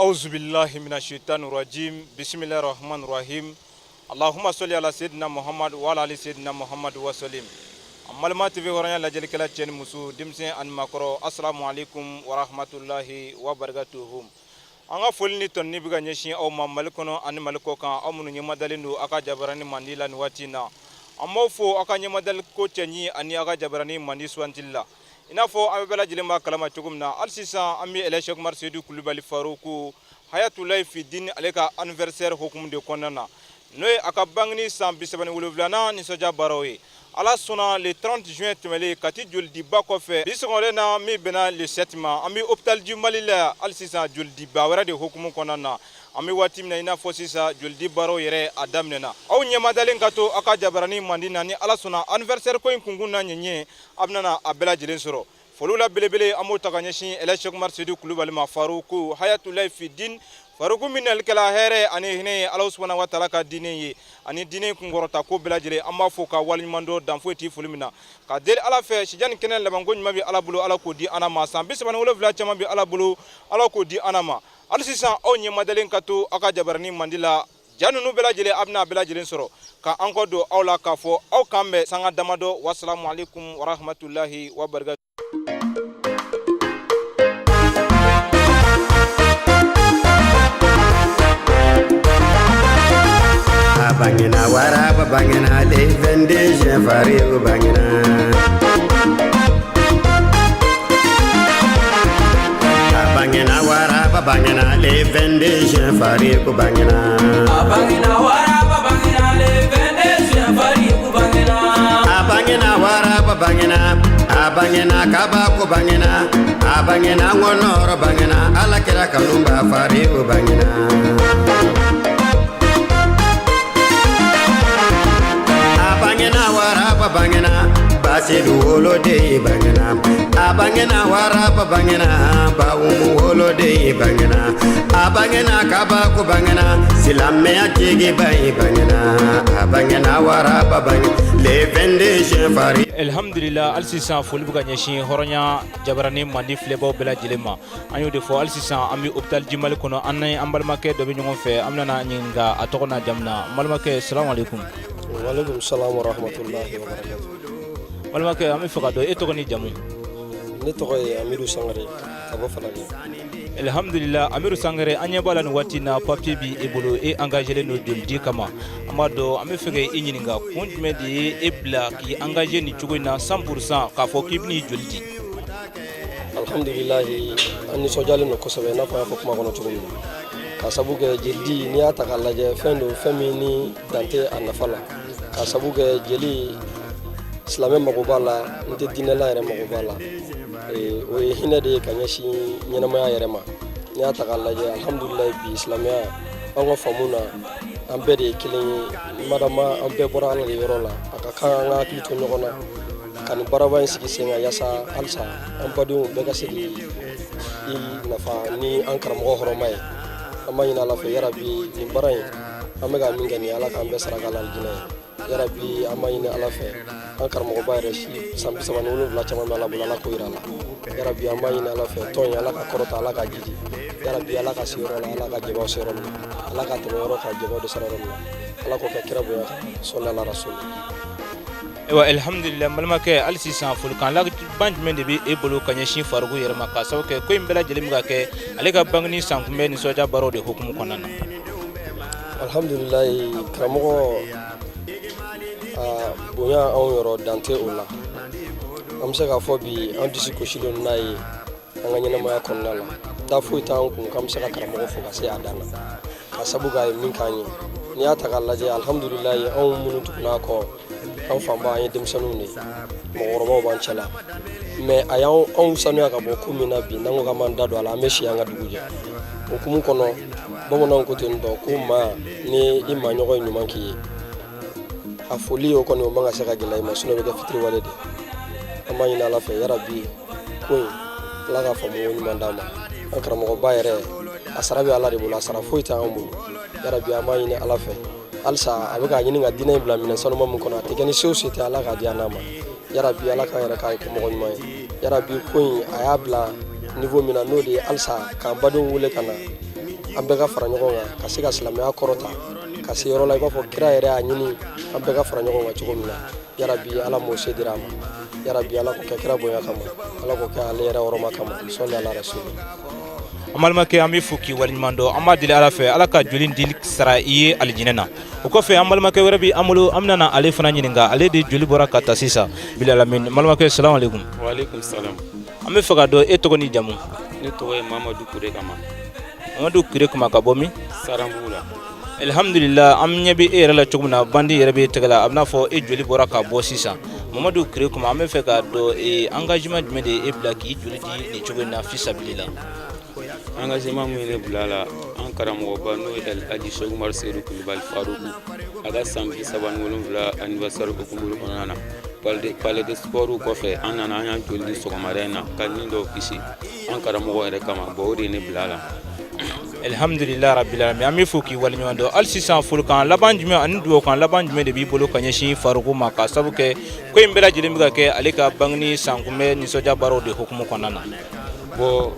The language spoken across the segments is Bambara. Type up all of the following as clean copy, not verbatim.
Auzubillahi minasyaitanirrajim. Bismillahirrahmanirrahim. Allahumma sholli ala sayyidina Muhammad wa ala ali sayyidina Muhammad wa sallim. Amalma TV horanya lajali kala chen musu dimse an makoro. Assalamu alaikum wa rahmatullahi wa barakatuh. Anga folni tonni biga nyeshi aw mamal kono an malko kan amunu nyemadalindo aka jabarani mandila ni watina. Amofo aka nyemadal ko chenyi ani aka jabarani mandi swantilla. Inafo amebela jilima kalama chugumna alsisa ami eleshok marsedu kulubali faruku hayatullah fi din aleka anniversaire hukum de konana noy akabangni sam bisabani wuluvlana ni soja barowe ala sona le 30 juin tumeli kati juldi bakofe bisongole na mi bena le 7 ma ami hôpital du Malila alsisa juldi bawara de hukum konana ami watimna ina fosisa juldi baro yere adamnena aw nyemadalen gato aka jabarani mandina ni ala sona anniversaire ko kunguna nyenye abnana abela jilen soro folula belebele amo taganyeshi eleshok marsedu kulubali ma faruku hayatullah fi din faruku minal kala here ani hine Allah subhanahu wa ta'ala ka dine ani dine kungorota ko bela jile amma fo ka walmando dan foti fulmina ka del ala fe shijan kenen labango nymabi ala bulu ala ko di anama sambi sabana wala vla chama bi ala bulu ala ko di anama alsisa o nyemadalen kato aka jabarani mandila janunu bela jile abna bela jile soro ka anko do awla ka fo aw kambe sanga damado wassalamu alaikum wa rahmatullahi wa barakatuh. Bangina waraba bangina le vende je fari bangina bangina waraba bangina le vende je fari bangina bangina waraba bangina le vende je fari bangina bangina waraba bangina bangina kaba ko bangina bangina ngonoro bangina alakira kalumba fari bangina bangina waraba bangina basidu wolode bangina bangina waraba bangina bawumu wolode bangina bangina kaba ko bangina silame atigi bay bangina bangina waraba bangina le vende fari alhamdulillah alsisa fulbuga nyeshi horonya jabarani mandi flebo bela jilema anyo de fo alsisa ami hôpital jimal kono anay ambalmake do be nyongo fe amnana nyinga atokona jamna malmake assalamu alaikum. Walaikum salam wa rahmatullahi wa barakatuh. Malmake ami fakado etokoni jamu ne tokoy Amiru Sangare abo falani. Alhamdulillah Amiru Sangare anya bala no watina papier bi ebolo e engagé no doldi kama amado ami fege inyininga kuntme di ebla ki engagé ni chugona 100% ka fo kibni joldi. Alhamdulillah anni sojale no kosabe na fa kuma kono chugumi kasabuge jeli ni ataka laje fendo femini dante anafala kasabuge jeli islame magobala nte dinela yere magobala o hina de kanyashi nyenama yere ma ni ataka laje alhamdulillah bi islamia ango famuna ambe de kilin madama ambe bora ala de yorola aka kanga klito nyogona kan baraban sigi senga yasa alsa ambadu bega sigi i nafa ni ankara mo horomay amayina la fe yarabi ni baray amega mingani ala kan be saragal aljina yarabi amayina ala fe ankar mo bayre shi sambi sama no la chama mala bula ko irala yarabi amayina ala fe ton ala ka korota ala ka jiji yarabi ala ka siro ala ka jebo siro ala ka toro ka jebo de saro ala ko ka kira boya sallallahu rasul. Ewa alhamdulillah malmake alsisa fulkan la banjmen de bi ebolo kanyeshi farugo yerma ka sawke ko imbela jelim ga ke alega bangni sankumbe ni soja baro de hukum konana. Alhamdulillah kramo boya on yoro dante ola amse ga fobi an disi ko shilo nai an nganya ma konnala da fuita an kun kam saka kramo fo ga se adana ka sabuga min kanyi ni ata gallaje alhamdulillah on munutu na ko an famba an demsanu ne mo ban chala me ayaw on sanu ka bo kumina bi nango ka man dado ala meshi anga duguje o kumu kono bomo nan ko ten do kuma ni imma nyogo nyumanki afoli o kono manga saka gilay ma suno be fitri walede amma ina la fe yarabi ko la ga famo woni mandama akra mo bayre asarabi ala de bula asara foita ambu yarabi amma ina ala fe alsa abuga nyini nga dina ibla mina sanu mum kono atigani society ala ga diana ma yarabi ala ka yara kai ko mo nyuma yarabi ko ayabla niveau mina no de alsa ka bado wule kana an bɛɛ ka fara ɲɔgɔn kan ka se ka silamɛya kɔrɔta ka se yɔrɔ la i b'a fɔ kira yɛrɛ y'a ɲini an bɛɛ ka fara ɲɔgɔn kan cogo min na yarabi ala m'o se dira a ma yarabi ala k'o kɛ kira bonya kama ala k'o kɛ ale yɛrɛ hɔrɔma kama sɔli ala rasuli an balimakɛ an bɛ fo k'i waleɲuman dɔn an b'a deli ala fɛ ala ka joli di sara i ye alijinɛ na o kɔfɛ an balimakɛ wɛrɛ bɛ an bolo an bɛna ale fana ɲininka ale de joli bɔra ka taa sisan bilalamin balimakɛ salamu aleykum. Waaleykum salam. an bɛ fɛ ka dɔn e tɔgɔ ni jamu. Ne tɔgɔ ye Mamadu Kure Kama. Mamadu Kure Kama ka bɔ min. Saranbugu la. Alhamdulillah an ɲɛ bɛ e yɛrɛ la cogo min na bandi yɛrɛ bɛ tɛgɛ la a bɛna fɔ e joli bɔra ka bɔ sisan Mamadu Kure Kama an bɛ fɛ ka dɔn engagement jumɛn de e bila k'i joli di nin cogo in na fisabilila. Engagement min ne bila la an karamɔgɔba n'o ye Alhaji Seku Umaru Seydou Kulibali Faruku a ka san 37 anniversaire hukumu kɔnɔna na palais de sport kɔfɛ an nana an y'an joli di sɔgɔmada in na ka nin dɔw kisi an karamɔgɔ yɛrɛ kama bon o de ye ne bila la. Alhamdulillah rabbil alamin an bɛ fo k'i waleɲuman dɔn hali sisan folikan laban jumɛn ani duwawukan laban jumɛn de b'i bolo ka ɲɛsin Faruku ma ka sabu kɛ ko in bɛɛ lajɛlen bɛ ka kɛ ale ka bangeni sankunbɛn nisɔndiya baaraw de hukumu kɔnɔna na. Bon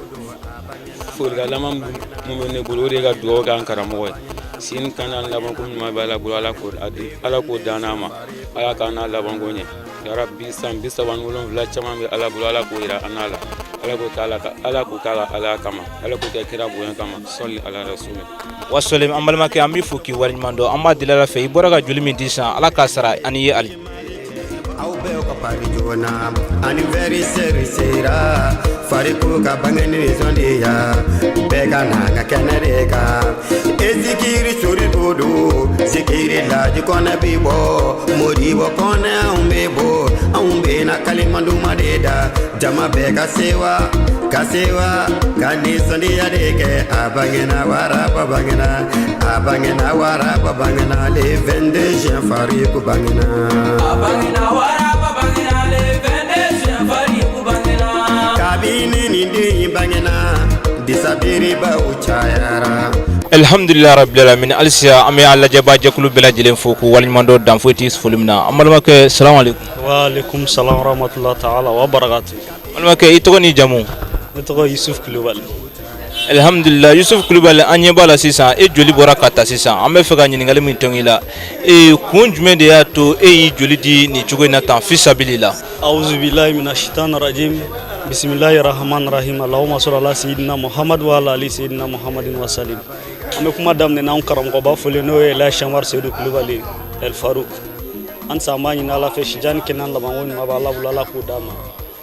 folikan laban mun bɛ ne bolo o de ye ka duwawu kɛ an karamɔgɔ ye sini kana labanko ɲuman bɛ ala bolo ala k'o dan an ma ala k'an n'a labanko ɲɛ yarabi san 37 caman bɛ ala bolo ala k'o yira an n'a la ala k'o k'a ala kama ala k'o kɛ kira bonya kama sɔli ala rasuli. Wassalam an balimakɛ an bɛ fo k'i waleɲuman dɔn an b'a deli ala fɛ i bɔra ka joli min di sisan ala k'a sara ani ye ali. aw bɛɛ ka pari joona anniversaire sera Fariku ka bangeni nisɔndiya bɛɛ ka na ka kɛnɛ de kan e zikiri sori ko don zikiri laji kɔnɛ bi bɔ modibo kɔnɛ anw bɛ bɔ anw bɛ na kalima duman de da jama bɛɛ ka sewa ka nisɔndiya de kɛ a bangena waraba bangena le 22 juin Fariku bangena a bangena waraba bangena le 22 juin Fariku bangena kabini ni den bangena disabiri ba uchayara. Alhamdulillah rabbil alamin alisiya an bɛ an lajɛbaa jɛkulu bɛɛ lajɛlen fo k'u waleɲuman dɔn dan foyi tɛ foli min na an balimakɛ salamu aleykum. Waaleykum salam wa rahmatullahi ta'ala wa barakatuh. Balimakɛ i tɔgɔ ni jamu. Ne tɔgɔ Yusuf Kulubali. Alhamdulillah Yusuf Kulubali an ɲɛ b'a la sisan e joli bɔra ka taa sisan an bɛ fɛ ka ɲininkali min tɔn i la kun jumɛn de y'a to e y'i joli di nin cogo in na tan fisabilila. A'udhu billahi minash shaitanir rajim. Bismillahir rahmanir rahim. Allahumma salli ala sayyidina Muhammad wa ala ali sayyidina Muhammadin wa sallim. An bɛ kuma daminɛ n'an karamɔgɔba fɔlen n'o ye Alhaji Seku Umaru Seydou Kulibali El Farouk an san b'a ɲini ala fɛ sijani kɛnɛ labanko ɲuman bɛ ala bolo ala k'o d'a ma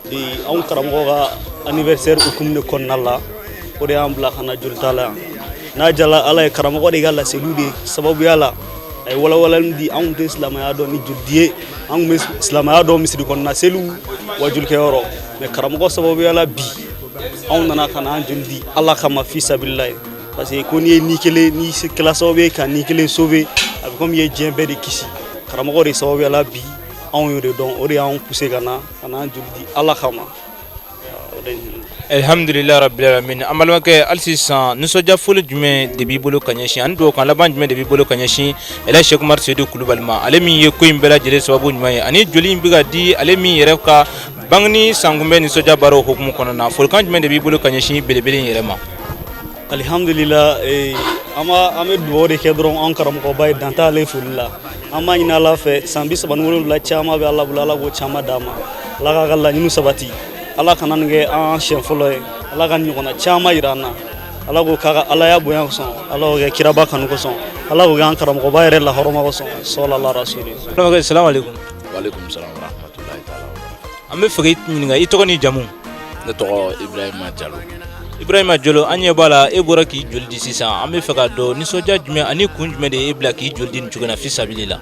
bi anw karamɔgɔ ka anniversaire hukumu de kɔnɔna la o de y'an bila ka na jolita la yan n'a jala ala ye karamɔgɔ de ka laseliw de sababuya la a ye walawalali di anw tɛ silamɛya dɔn ni joli di ye an tun bɛ silamɛya dɔn misiri kɔnɔna seliw wa jolikɛyɔrɔ mais karamɔgɔ sababuya la bi anw nana ka na an joli di ala kama fi sabilillahi parce que ko n'i ye ni kelen ni kɛla sababu ye ka ni kelen sauver a bɛ komi i ye diɲɛ bɛɛ de kisi karamɔgɔ de sababuya la bi anw y'o de dɔn o de y'anw poussé ka na an joli di ala kama. Alhamdulillah rabbil alamin an balimakɛ hali sisan nisɔndiya fɔli jumɛn de b'i bolo ka ɲɛsin ani duwawukan laban jumɛn de b'i bolo ka ɲɛsin Alhaji Seku Umaru Seydou Kulibali ma ale min ye ko in bɛɛ lajɛlen sababu ɲuman ye ani joli in bɛ ka di ale min yɛrɛ ka bangeni sankunbɛn nisɔndiya baaraw hukumu kɔnɔna na folikan jumɛn de b'i bolo ka ɲɛsin belebele in yɛrɛ ma. Alhamdulillah an bɛ duwawu de kɛ dɔrɔn an karamɔgɔba ye dan t'ale foli la an b'a ɲini ala fɛ san 37 caman bɛ ala bolo ala k'o caman d'a ma ala k'a ka laɲiniw sabati ala kana nin kɛ an siɲɛ fɔlɔ ye ala ka ɲɔgɔnna caman yira an na ala k'o k'a ka alaya bonya kosɔn ala k'o kɛ kiraba kanu kosɔn ala k'o kɛ an karamɔgɔba yɛrɛ lahɔrɔma kosɔn sɔlala rasuli. Balimakɛ salamu aleykum. Waaleykum salam wa rahmatullahi ta'ala wa barakatuh. An bɛ fɛ k'i ɲininka i tɔgɔ ni jamu. Ne tɔgɔ Ibrahima Jalo. Ibrahima Jalo an ɲɛ b'a la e bɔra k'i joli di sisan an bɛ fɛ ka dɔn nisɔndiya jumɛn ani kun jumɛn de ye e bila k'i joli di nin cogo in na fisabilila.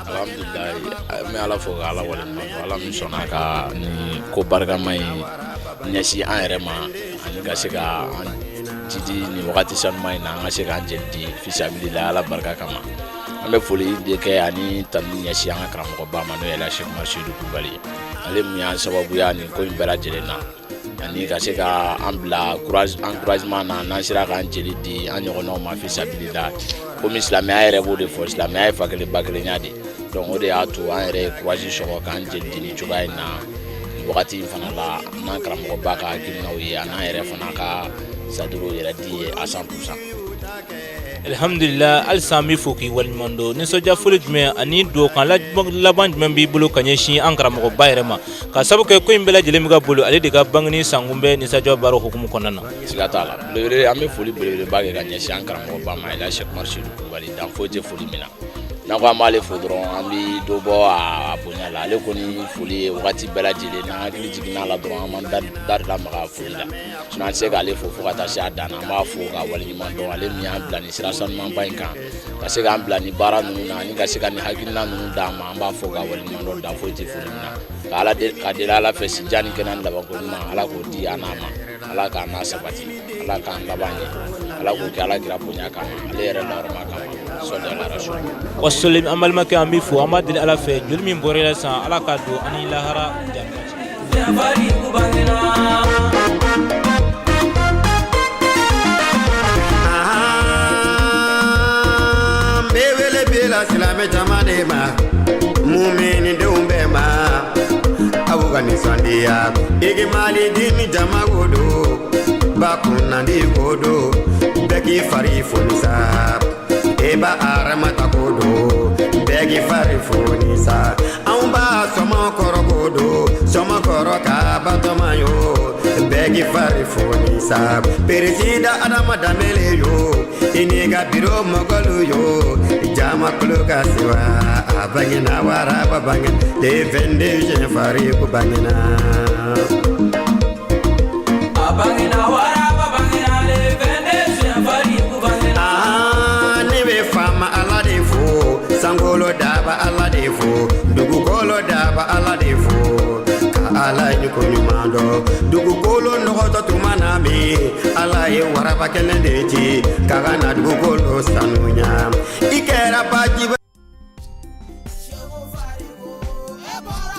Alhamdulillah n bɛ ala fo ka ala waleɲuman dɔn ala min sɔnna ka ni ko barikama in ɲɛsin an yɛrɛ ma ani ka se ka an jidi ni wagati sanuma in na an ka se k'an jeli di fisabilila ala barika kama an bɛ foli de kɛ ani tanu ɲɛsin an ka karamɔgɔba ma n'o ye Alhaji Seku Umaru Seydou Kulibali ale min y'an sababuya nin ko in bɛɛ lajɛlen na ani ka se ka an bila encouragement na n'an sera k'an jeli di an ɲɔgɔnnaw ma fisabilila komi silamɛya yɛrɛ b'o de fɔ silamɛya ye fa kelen ba kelenya de donc o de y'a to an yɛrɛ ye courage sɔrɔ k'an jeli di nin cogoya in na wagati in fana la n'an karamɔgɔba ka hakilinaw ye a n'an yɛrɛ fana ka saduru yɛrɛ di ye à 100%. alhamdulillah alsami foki walmando ni soja fulu jumɛn ani do kan laban jumɛn b'i bolo ka ɲɛsin an karamɔgɔ ba yɛrɛ ma ka sabu kɛ ko in bɛɛ lajɛlen bɛ ka bolo ale de ka bangeni sankunbɛn ni sajɔ baro hukumu kɔnɔna na siga t'a la belebele an bɛ foli belebeleba kɛ ka ɲɛsin an karamɔgɔ ba ma Elhaji Seku Umaru Seydou Kulubali dan foyi tɛ foli min na n'an ko an b'ale fo dɔrɔn an bɛ dɔ bɔ a bonya la ale kɔni foli ye wagati bɛɛ lajɛlen n'an hakili jiginna a la dɔrɔn an b'an da lamaga foli la sinon an tɛ se k'ale fo fo ka taa se a dan na an b'a fo ka waleɲuman dɔn ale min y'an bila nin sira sanumanba in kan ka se k'an bila nin baara ninnu na ani ka se ka nin hakilina ninnu d'an ma an b'a fo ka waleɲuman dɔn dan foyi tɛ foli min na ka deli ala fɛ si diya ni kɛnɛ labanko ɲuman ala k'o di an n'a ma ala k'an n'a sabati ala k'an laban ɲɛ ala k'o kɛ ala kira bonya kama ale yɛrɛ lahɔrɔma kama sɔli ala rasul wasolem an balimakɛ an b'i fo an b'a deli ala fɛ joli min bɔra la san ala k'a don ani lahara janmati bewele bela silamɛ jama de ma mumini denw bɛɛ ma aw ka nisɔndiya igi mali dini jama ko do ba kunnandi ko do bɛɛ k'i fari foni sa eba aramata ko do bɛɛ k'i fari foni sa anw b'a sɔmɔ kɔrɔ ko do sɔmɔ kɔrɔ ka batɔma yo bɛɛ k'i fari foni sa peresida adama danbele yo i n'i ka biro mɔgɔlu yo jama kulo ka sewa a bangena waraba bangena le 22 juin fari ko bangena a bangena waraba bangena le 22 juin fari ko bangena ne be fama ala de fo sangolo daba ala de fo dugukolo daba ala de fo ka ala ni ko ɲuman dɔ dugukolo nɔgɔtɔ tuma na min ala ye waraba kɛnɛ de ci ka ka na dugukolo sanuya i kɛra bajiba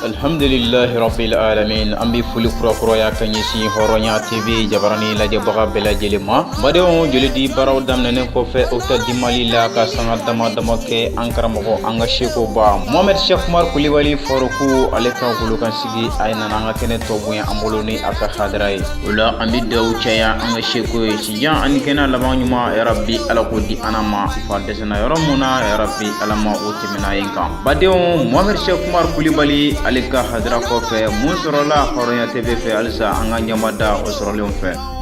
alhamdulillahi rabbil alamin an bɛ foli kurakuraya ka ɲɛsin hɔrɔnya tv jabarani lajɛbaga bɛɛ lajɛlen ma badenw joli di baaraw daminɛnen kɔfɛ o ta di mali la ka sanga dama dama kɛ an karamɔgɔ an ka seko ba Mohamed Seku Umaru Kulibali faruku ale ka golokansigi a nana an ka kɛnɛ tɔ bonya an bolo ni a ka hadara ye o la an bɛ daw caya an ka seko ye sijan ani kɛnɛ laban ɲuman yarabi ala k'o di an ma fa dɛsɛna yɔrɔ mun na yarabi ala ma o tɛmɛna yen kan badenw Mohamed Seku Umaru Kulibali ale ka hadara kɔfɛ mun sɔrɔla hɔrɔnya tv fɛ halisa an ka ɲɛmada o sɔrɔlen fɛ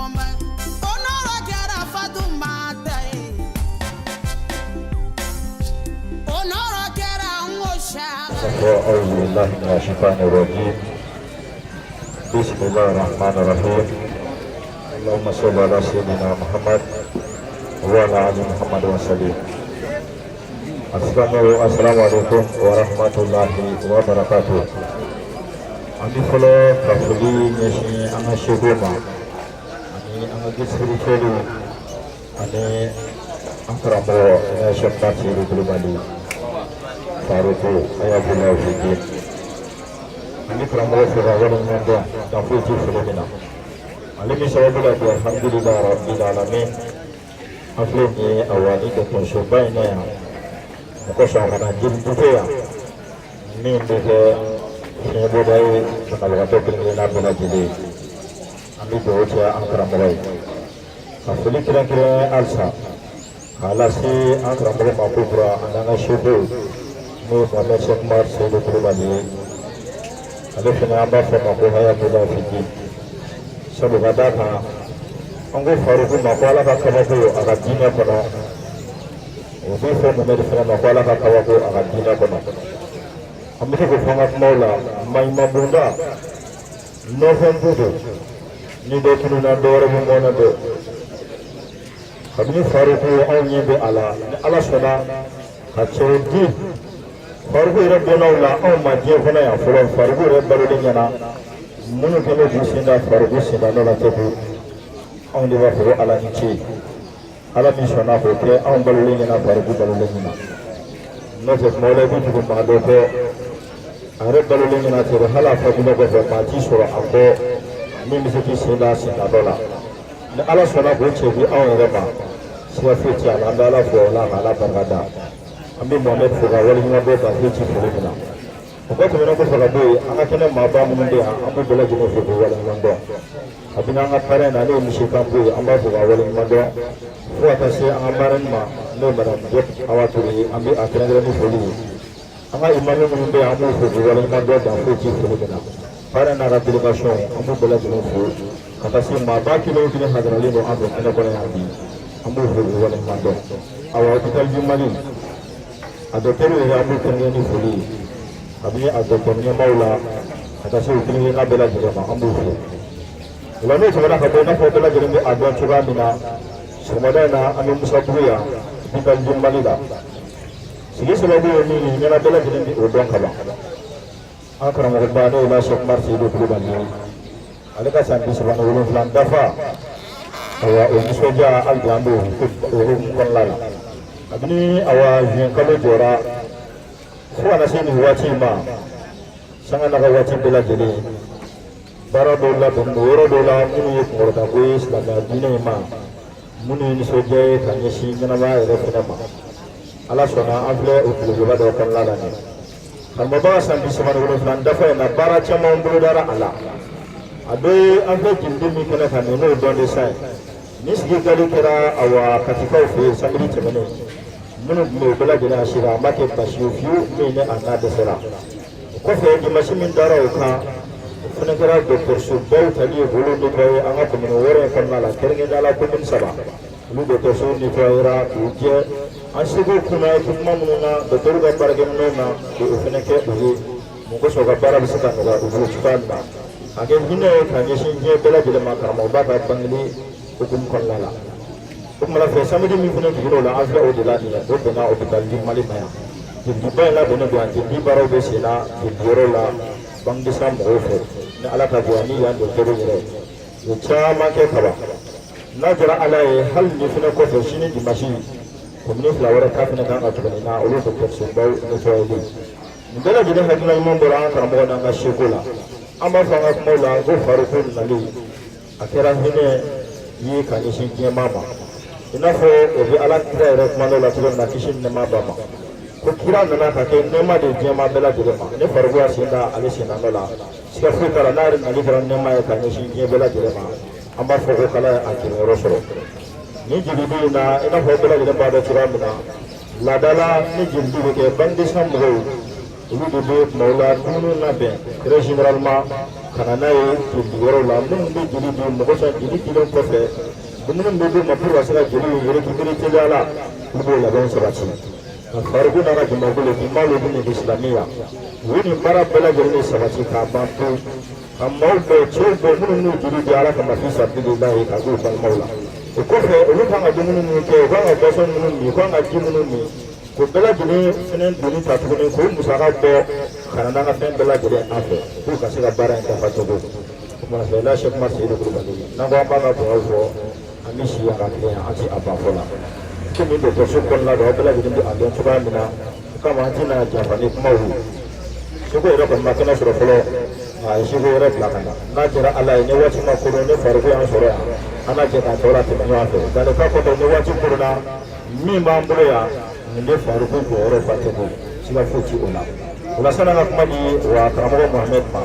أعوذ بالله من الشيطان الرجيم بسم الله الرحمن الرحيم اللهم صل على سيدنا محمد وعلى آل محمد وسلم السلام عليكم ورحمة الله وبركاته أمي فلو كفلي نشي أنا شدوما أنا جسري كلو أنا أكرمو أنا شمتاتي لبلبالي faruku ayabula fiki ani karamɔgɔ fɛ ka wale ɲuman dɔn dan foyi tɛ fili min na ale min sababu la bi alhamdulilahi rabbil alamin an filɛ nin ye awa ni dɔgɔtɔrɔsoba in na yan o kosɔn a kana jiri dufe yan min bɛ kɛ fiɲɛ bɔda ye banabagatɔ kelen-kelenna bɛɛ lajɛlen an bɛ dugawu kɛ an karamɔgɔ ye ka foli kɛrɛnkɛrɛn halisa k'a lase an karamɔgɔ ma ko kura ani an ka seko n'o ye Mohamed Seku Umaru Seydou Kulubali ye ale fana an b'a fɔ ma ko hayatullah fiki sabu ka d'a kan an ko faruku ma ko ala ka kabako a ka diinɛ kɔnɔ o bɛ fɔ Mohamed fana ma ko ala ka kabako a ka diinɛ kɔnɔ an bɛ se k'o fɔ an ka kumaw la maɲuman bonda nɔfɛn bu don ni dɔ tununna dɔ wɛrɛ bɛ mɔna dɛ kabini faruku anw ɲɛ bɛ a la ni ala sɔnna ka cɛw di faruku yɛrɛ bɔnnaw la anw ma diɲɛ kɔnɔ yan fɔlɔ faruku yɛrɛ balolen ɲɛna minnu kɛlen k'u sen da faruku sendannɔ la tɛfu anw de b'a fɔ ko ala ni ce ala min sɔnna k'o kɛ anw balolen ɲɛna faruku balolen ɲɛna n'o tɛ tuma la i bɛ tugu maa dɔ kɔ a yɛrɛ balolen ɲɛna tɛrɛ hali a fatunɛ kɔfɛ maa t'i sɔrɔ a kɔ min bɛ se k'i sen da sendannɔ la ni ala sɔnna k'o cɛ di anw yɛrɛ ma siga foyi tɛ a la an bɛ ala fo o la ka ala barika da an bɛ Mohamed fo ka waleɲuman dɔn ka foyi ci foli min na o ko tɛmɛnen kɔfɛ ka bɔ yen an ka kɛnɛ maaba minnu bɛ yan an b'u bɛɛ lajɛlen fo k'u waleɲuman dɔn kabini an ka parrain na ale ye misi kan bɔ yen an b'a fɔ k'a waleɲuman dɔn fo ka taa se an ka marraine ma n'o ye madame Diop Awa Ture ye an bɛ a kɛrɛnkɛrɛn ni foli ye an ka imam minnu bɛ yan an b'u fo k'u waleɲuman dɔn dan foyi ci foli min na parrain n'a ka délégation an b'u bɛɛ lajɛlen fo ka taa se maaba kelen o kelen hadaralen don an fɛ kɛnɛ kɔnɔ yan bi an b'u fo k'u waleɲuman dɔn awa hôpital du Mali a docteur yɛrɛ an b'u kɛrɛnkɛrɛn ni foli ye kabini a docteur ɲɛmaaw la ka taa se u kelen kelenna bɛɛ lajɛlen ma an b'u fo o la n'o tɛmɛna ka bɔ i n'a fɔ bɛɛ lajɛlen bɛ a dɔn cogoya min na sɔgɔmada in na an bɛ Musa Bugu yan hôpital du Mali la sigi sababu ye min ye ɲɛna bɛɛ lajɛlen bɛ o dɔn kaban an karamɔgɔba n'o ye Cheikh Umar Seydou Kulubali ye ale ka san 37 dafa awa o nisɔndiya hali bi an b'o hukumu kɔnɔna la kabini awa juin kalo jɔra fo kana se nin waati ma sanga n'a ka waati bɛɛ lajɛlen baara dɔw labɛn o yɔrɔ dɔw la minnu ye kunkɔrɔtako ye silamɛya diinɛ in ma minnu ye nisɔndiya ye ka ɲɛsin ɲɛnamaya yɛrɛ fɛnɛ ma ala sɔnna an filɛ o tilejoba dɔw kɔnɔna la nin karamɔgɔba ka san 37 dafa in na baara caman bolodara a la a dɔ ye an filɛ jiliden min kɛnɛ kan nin n'o ye dɔn de san ye ni sigi kɛli kɛra awa katikaw fɛ yen samedi tɛmɛnen minnu tun bɛ u bɛɛ lajɛlen a sera a ma kɛ basi ye fiyewu min ni a n'a dɛsɛra o kɔfɛ dimanche min dara o kan o fana kɛra dɔgɔtɔrɔsobaw tali ye k'olu nettoyer an ka commune wɔɔrɔ in kɔnɔna la kɛrɛnkɛrɛnnenya la commune 3 olu dɔgɔtɔrɔsow nettoyera k'u jɛ an seko kunna équipement minnu na dɔgɔtɔrɔw ka baarakɛminɛnw na k'o fana kɛ u ye mun kosɔn u ka baara bɛ se ka nɔgɔya u bolo cogoya min na a kɛ hinɛ ye ka ɲɛsin diɲɛ bɛɛ lajɛlen ma karamɔgɔba ka bangeli hukumu kɔnɔna la o tuma fɛ samedi min fana digir'o la an filɛ o de la nin ye o bɛnna hôpital du Mali ma yan jelidiba in labɛnnen don yan jelidi baaraw bɛ sen na jelidiyɔrɔ la bangedisa mɔgɔw fɛ ni ala ka jɔ ni yan dɔgɔtɔrɔw yɛrɛ u ye caman kɛ kaban n'a jɛra ala ye hali nin fana kɔfɛ sini dimanche commune 2 wɛrɛ ta fana kan ka tuguni na olu dɔgɔtɔrɔsobaw nettoyeli nin bɛɛ lajɛlen hakilina ɲuman bɔra an karamɔgɔ n'an ka seko la an b'a fɔ an ka kumaw la ko faruko nali a kɛra hinɛ ye ka ɲɛsin diɲɛmaa ma i n'a fɔ o bɛ ala kira yɛrɛ kuma dɔw la cogo min na kisi ni nɛɛma b'a ma ko kira nana ka kɛ nɛɛma de diɲɛmaa bɛɛ lajɛlen ma ne farikolo y'a sen da ale sen na dɔ la siga foyi t'a la n'a yɛrɛ nali kɛra nɛɛma ye ka ɲɛsin diɲɛ bɛɛ lajɛlen ma an b'a fɔ ko kala a jiginyɔrɔ sɔrɔ ni jelidi in na i n'a fɔ bɛɛ lajɛlen b'a dɔn cogoya min na laada la ni jelidi bɛ kɛ bangedisa mɔgɔw olu de bɛ kumaw la dumuni labɛn très généralement ka na n'a ye jeliyɔrɔw la minnu bɛ jeli di mɔgɔ sɔn jeli dilen kɔfɛ dumuni bɛ d'u ma pour ka se ka jeli récupérer teliya la olu b'o labɛn sabati ka farikolo n'a ka jamakulu k'i ma olu ni silamɛya u ye nin baara bɛɛ lajɛlen de sabati k'a ban pewu ka maaw bɛɛ cɛw bɛɛ minnu n'u jeli di ala kama fi sabilillahi ka d'u balimaw la o kɔfɛ olu kan ka dumuni minnu kɛ u kan ka boisson minnu min u kan ka ji minnu min ko bɛɛ lajɛlen fɛnɛ doni ta tuguni k'o musaka bɔ ka na n'an ka fɛn bɛɛ lajɛlen an fɛ pour ka se ka baara in dafa cogo o kumana fɛ la Cheikh Umar Seydou Kulubali n'an ko an b'a ka dugawu fɔ an bɛ si yan ka tilen an ti a ban fɔ la komi dɔgɔtɔrɔso kɔnɔna la aw bɛɛ lajɛlen bɛ a dɔn cogoya min na o kama an tɛna janfa ni kumaw ye seko yɛrɛ kɔni ma kɛnɛ sɔrɔ fɔlɔ a ye seko yɛrɛ bila ka na n'a kɛra ala ye ni waati ma koron ne farikolo y'an sɔrɔ yan an na jɛ k'a tɔ la tɛmɛ ɲɔgɔn fɛ danni ka kɔfɛ ni waati koronna min b'an bolo yan nin bɛ farikolo jɔyɔrɔ ba tɛ bɔ siga foyi ti o la o la sanni an ka kuma di wa karamɔgɔ Mohamed ma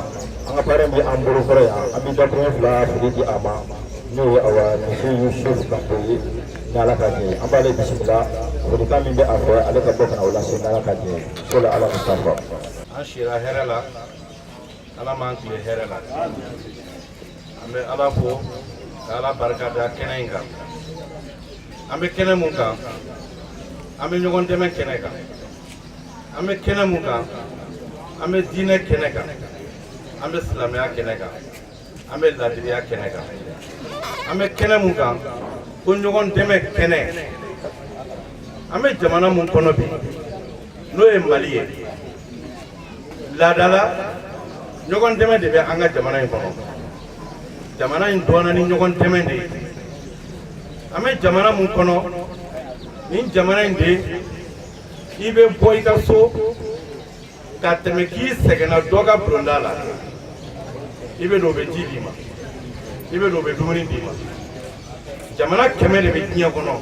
an ka baara in bɛ an bolo kɔrɔ yan an bɛ dakurun fila fili di a ma n'o ye awa misi Yusuf Kanko ye ni ala ka jɛ an b'ale bisimila folikan min bɛ a fɛ ale ka bɔ ka na o lase ni ala ka jɛ so la ala mustafa an sira hɛrɛ la ala m'an tile hɛrɛ la an bɛ ala fo ka ala barika da kɛnɛ in kan an bɛ kɛnɛ mun kan an bɛ ɲɔgɔn dɛmɛ kɛnɛ kan an bɛ kɛnɛ mun kan an bɛ diinɛ kɛnɛ kan an bɛ silamɛya kɛnɛ kan an bɛ ladiriya kɛnɛ kan an bɛ kɛnɛ mun kan ko ɲɔgɔn dɛmɛ kɛnɛ an bɛ jamana mun kɔnɔ bi n'o ye Mali ye laadala ɲɔgɔn dɛmɛ de bɛ an ka jamana in kɔnɔ jamana in dɔnna ni ɲɔgɔn dɛmɛ de ye an bɛ jamana mun kɔnɔ nin jamana in de i bɛ bɔ i ka so ka tɛmɛ k'i sɛgɛnna dɔ ka bulonda la i bɛ don o bɛ ji d'i ma i bɛ don o bɛ dumuni d'i ma jamana 100 de bɛ diɲɛ kɔnɔ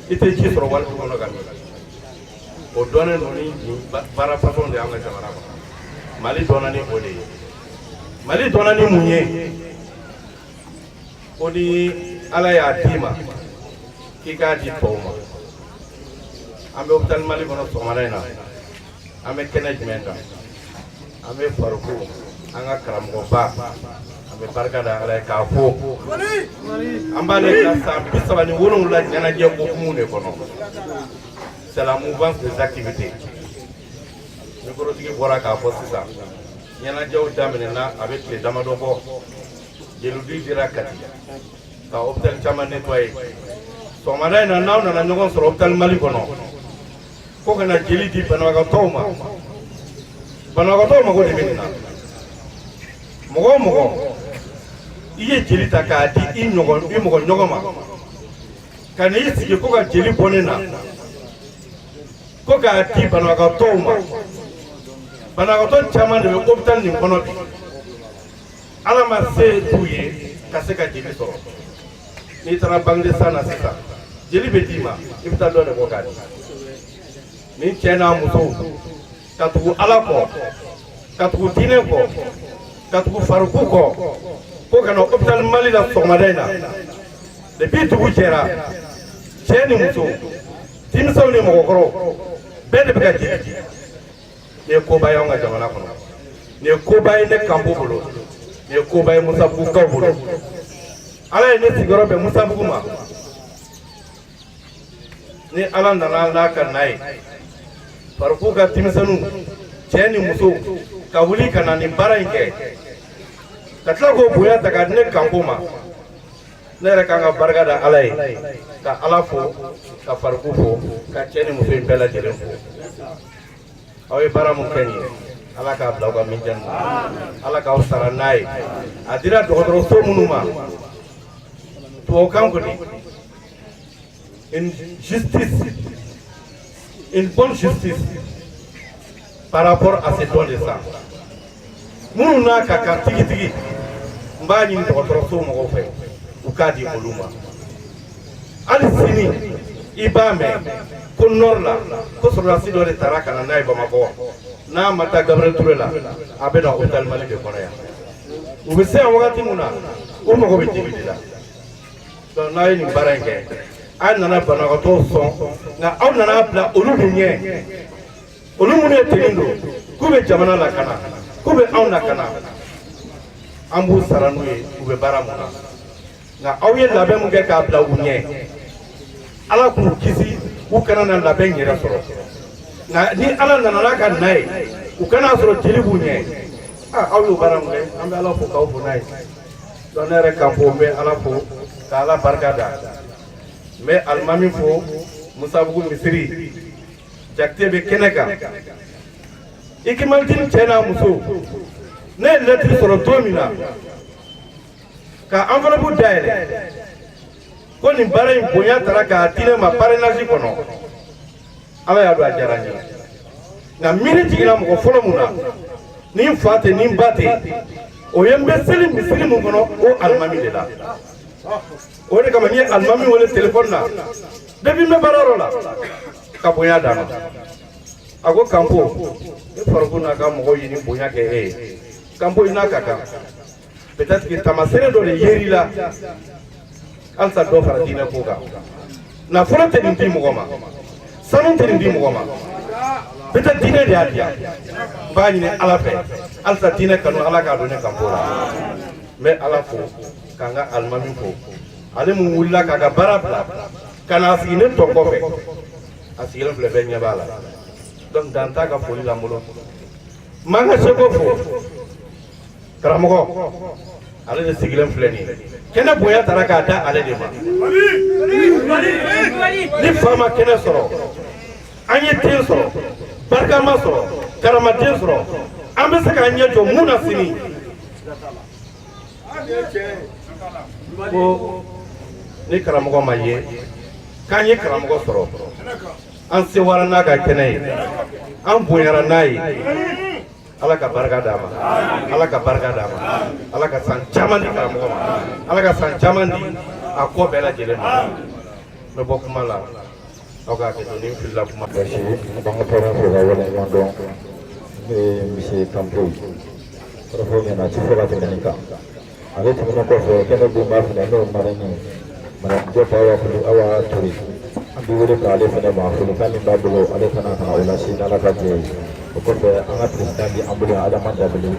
i tɛ ji sɔrɔ wari kɔnɔ ka min o o dɔnnen don ni baara fasɔn de y'an ka jamana kɔnɔ mali dɔnna ni o de ye mali dɔnna ni mun ye o ni ala y'a d'i ma k'i k'a di tɔw ma an bɛ hôpital mali kɔnɔ sɔgɔmada in na an bɛ kɛnɛ jumɛn kan an bɛ fariko an ka karamɔgɔba an bɛ barika da ala ye k'a fɔ an b'ale ka san 37 ɲɛnajɛ hukumu de kɔnɔ c'est la mouvance des activités mikorotigi bɔra k'a fɔ sisan ɲɛnajɛw daminɛna a bɛ tile damadɔ bɔ jeludi dira kati ka hôpital caman nettoyer sɔgɔmada in na n'aw nana ɲɔgɔn sɔrɔ hôpital mali kɔnɔ ko kana jeli di banabagatɔw ma banabagatɔw mago de bɛ nin na mɔgɔ o mɔgɔ i ye jeli ta k'a di i mɔgɔ ɲɔgɔn ma ka n'i sigi ko ka jeli bɔ ne na ko k'a di banabagatɔw ma banabagatɔ caman de bɛ hôpital nin kɔnɔ bi ala ma se t'u ye ka se ka jeli sɔrɔ n'i taara Bangladesh na sisan jeli bɛ d'i ma i bɛ taa dɔ de bɔ k'a di ni cɛ n'a musow ka tugu ala kɔ ka tugu diinɛ kɔ ka tugu fariku kɔ ko ka na hôpital mali la sɔgɔmada in na depuis dugu jɛra cɛ ni muso denmisɛnw ni mɔgɔkɔrɔw bɛɛ de bɛ ka jeli di nin ye koba ye anw ka jamana kɔnɔ nin ye koba ye ne kanpo bolo nin ye koba ye musabugukaw bolo ala ye ne sigiyɔrɔ bɛn musabugu ma ni ala nana n'a ka na ye farikolo ka denmisɛnninw cɛ ni muso ka wuli ka na nin baara in kɛ ka tila k'o bonya ta ka di ne kanpo ma ne yɛrɛ kan ka barika da ala ye ka ala fo ka farikolo fo ka cɛ ni muso in bɛɛ lajɛlen fo aw ye baara mun kɛ nin ye ala k'a bila aw ka minjani ala k'aw sara n'a ye a dira dɔgɔtɔrɔso minnu ma tubabukan kɔni une bonne justice par rapport à ces dons de sang. Nous n'a qu'à tigi n b'a ɲini dɔgɔtɔrɔso mɔgɔw fɛ u k'a di olu ma hali sini i b'a mɛn ko nord la ko sɔrɔdasi dɔ de taara ka na n'a ye Bamakɔ n'a ma taa Gabriel Touré la a bɛ na hôpital Mali de kɔnɔ yan u bɛ se yan wagati min na o mago bɛ jeli de la donc n'a ye nin baara in kɛ a nana banabagatɔw sɔn nka aw nana bila olu kun ɲɛ olu minnu ye teni don k'u bɛ jamana lakana k'u bɛ anw lakana an b'u sara n'u ye u bɛ baara mun na nka aw ye labɛn mun kɛ k'a bila u ɲɛ ala k'u kisi u kana na labɛn yɛrɛ sɔrɔ nka ni ala nana n'a ka na ye u kana sɔrɔ jeli b'u ɲɛ aw y'o baara mun kɛ an bɛ ala fo k'aw fo n'a ye donc ne yɛrɛ kan fɔ n bɛ ala fo ka ala barika da n bɛ alimami fo musabugu misiri jakite bɛ kɛnɛ kan Ikimantini cɛ n'a muso ne ye lettre sɔrɔ don min na ka enveloppe dayɛlɛ ko nin baara in bonya taara k'a di ne ma parrainage kɔnɔ ala y'a dɔn a diyara n ye nka miiri jiginna mɔgɔ fɔlɔ mun na ni n fa tɛ ni n ba tɛ o ye n bɛ seli misiri mun kɔnɔ o alimami de la o de kama n ye alimami wele téléphone na depuis n bɛ baarayɔrɔ la ka bonya d'a ma a ko kanpo ne farikolo n'a ka mɔgɔw ye ni bonya kɛ e ye kanpo i n'a ka kan peut-être que tamasere dɔ de yer'i la halisa dɔ fara diinɛ ko kan nafolo tɛ nin di mɔgɔ ma sanu tɛ nin di mɔgɔ ma peut-être diinɛ de y'a di yan n b'a ɲini ala fɛ halisa diinɛ kanu ala k'a don ne kanpo la n bɛ ala fo k'an ka alimami fo ale mun wulila k'a ka baara bila ka na sigi ne tɔ kɔfɛ a sigilen filɛ bɛɛ ɲɛ b'a la donc dan t'a ka foli la n bolo n b'an ka seko fo karamɔgɔ ale de sigilen filɛ nin ye kɛnɛ bonya taara k'a da ale de ma ni fa ma kɛnɛ sɔrɔ an ye den sɔrɔ barikama sɔrɔ karamaden sɔrɔ an bɛ se k'an ɲɛ jɔ mun na sini ko ni karamɔgɔ ma ye k'an ye karamɔgɔ sɔrɔ an sewara n'a ka kɛnɛ ye an bonyara n'a ye ala ka barika d'a ma ala ka barika d'a ma ala ka san caman di karamɔgɔ ma ala ka san caman di a kɔ bɛɛ lajɛlen ma n bɛ bɔ kuma la Oga ke ni filla kuma bashi banga tara fo ga wala wando misi kampo profo me na chifu ga tenika ale tumuno ko fo kene bu ma fina no marani mara jo pawa fu awa turi abi wore ka ale fina ma fu kan ni babulo ale kana kana wala shi dala ka je ko be anga president di ambula ada man dabulu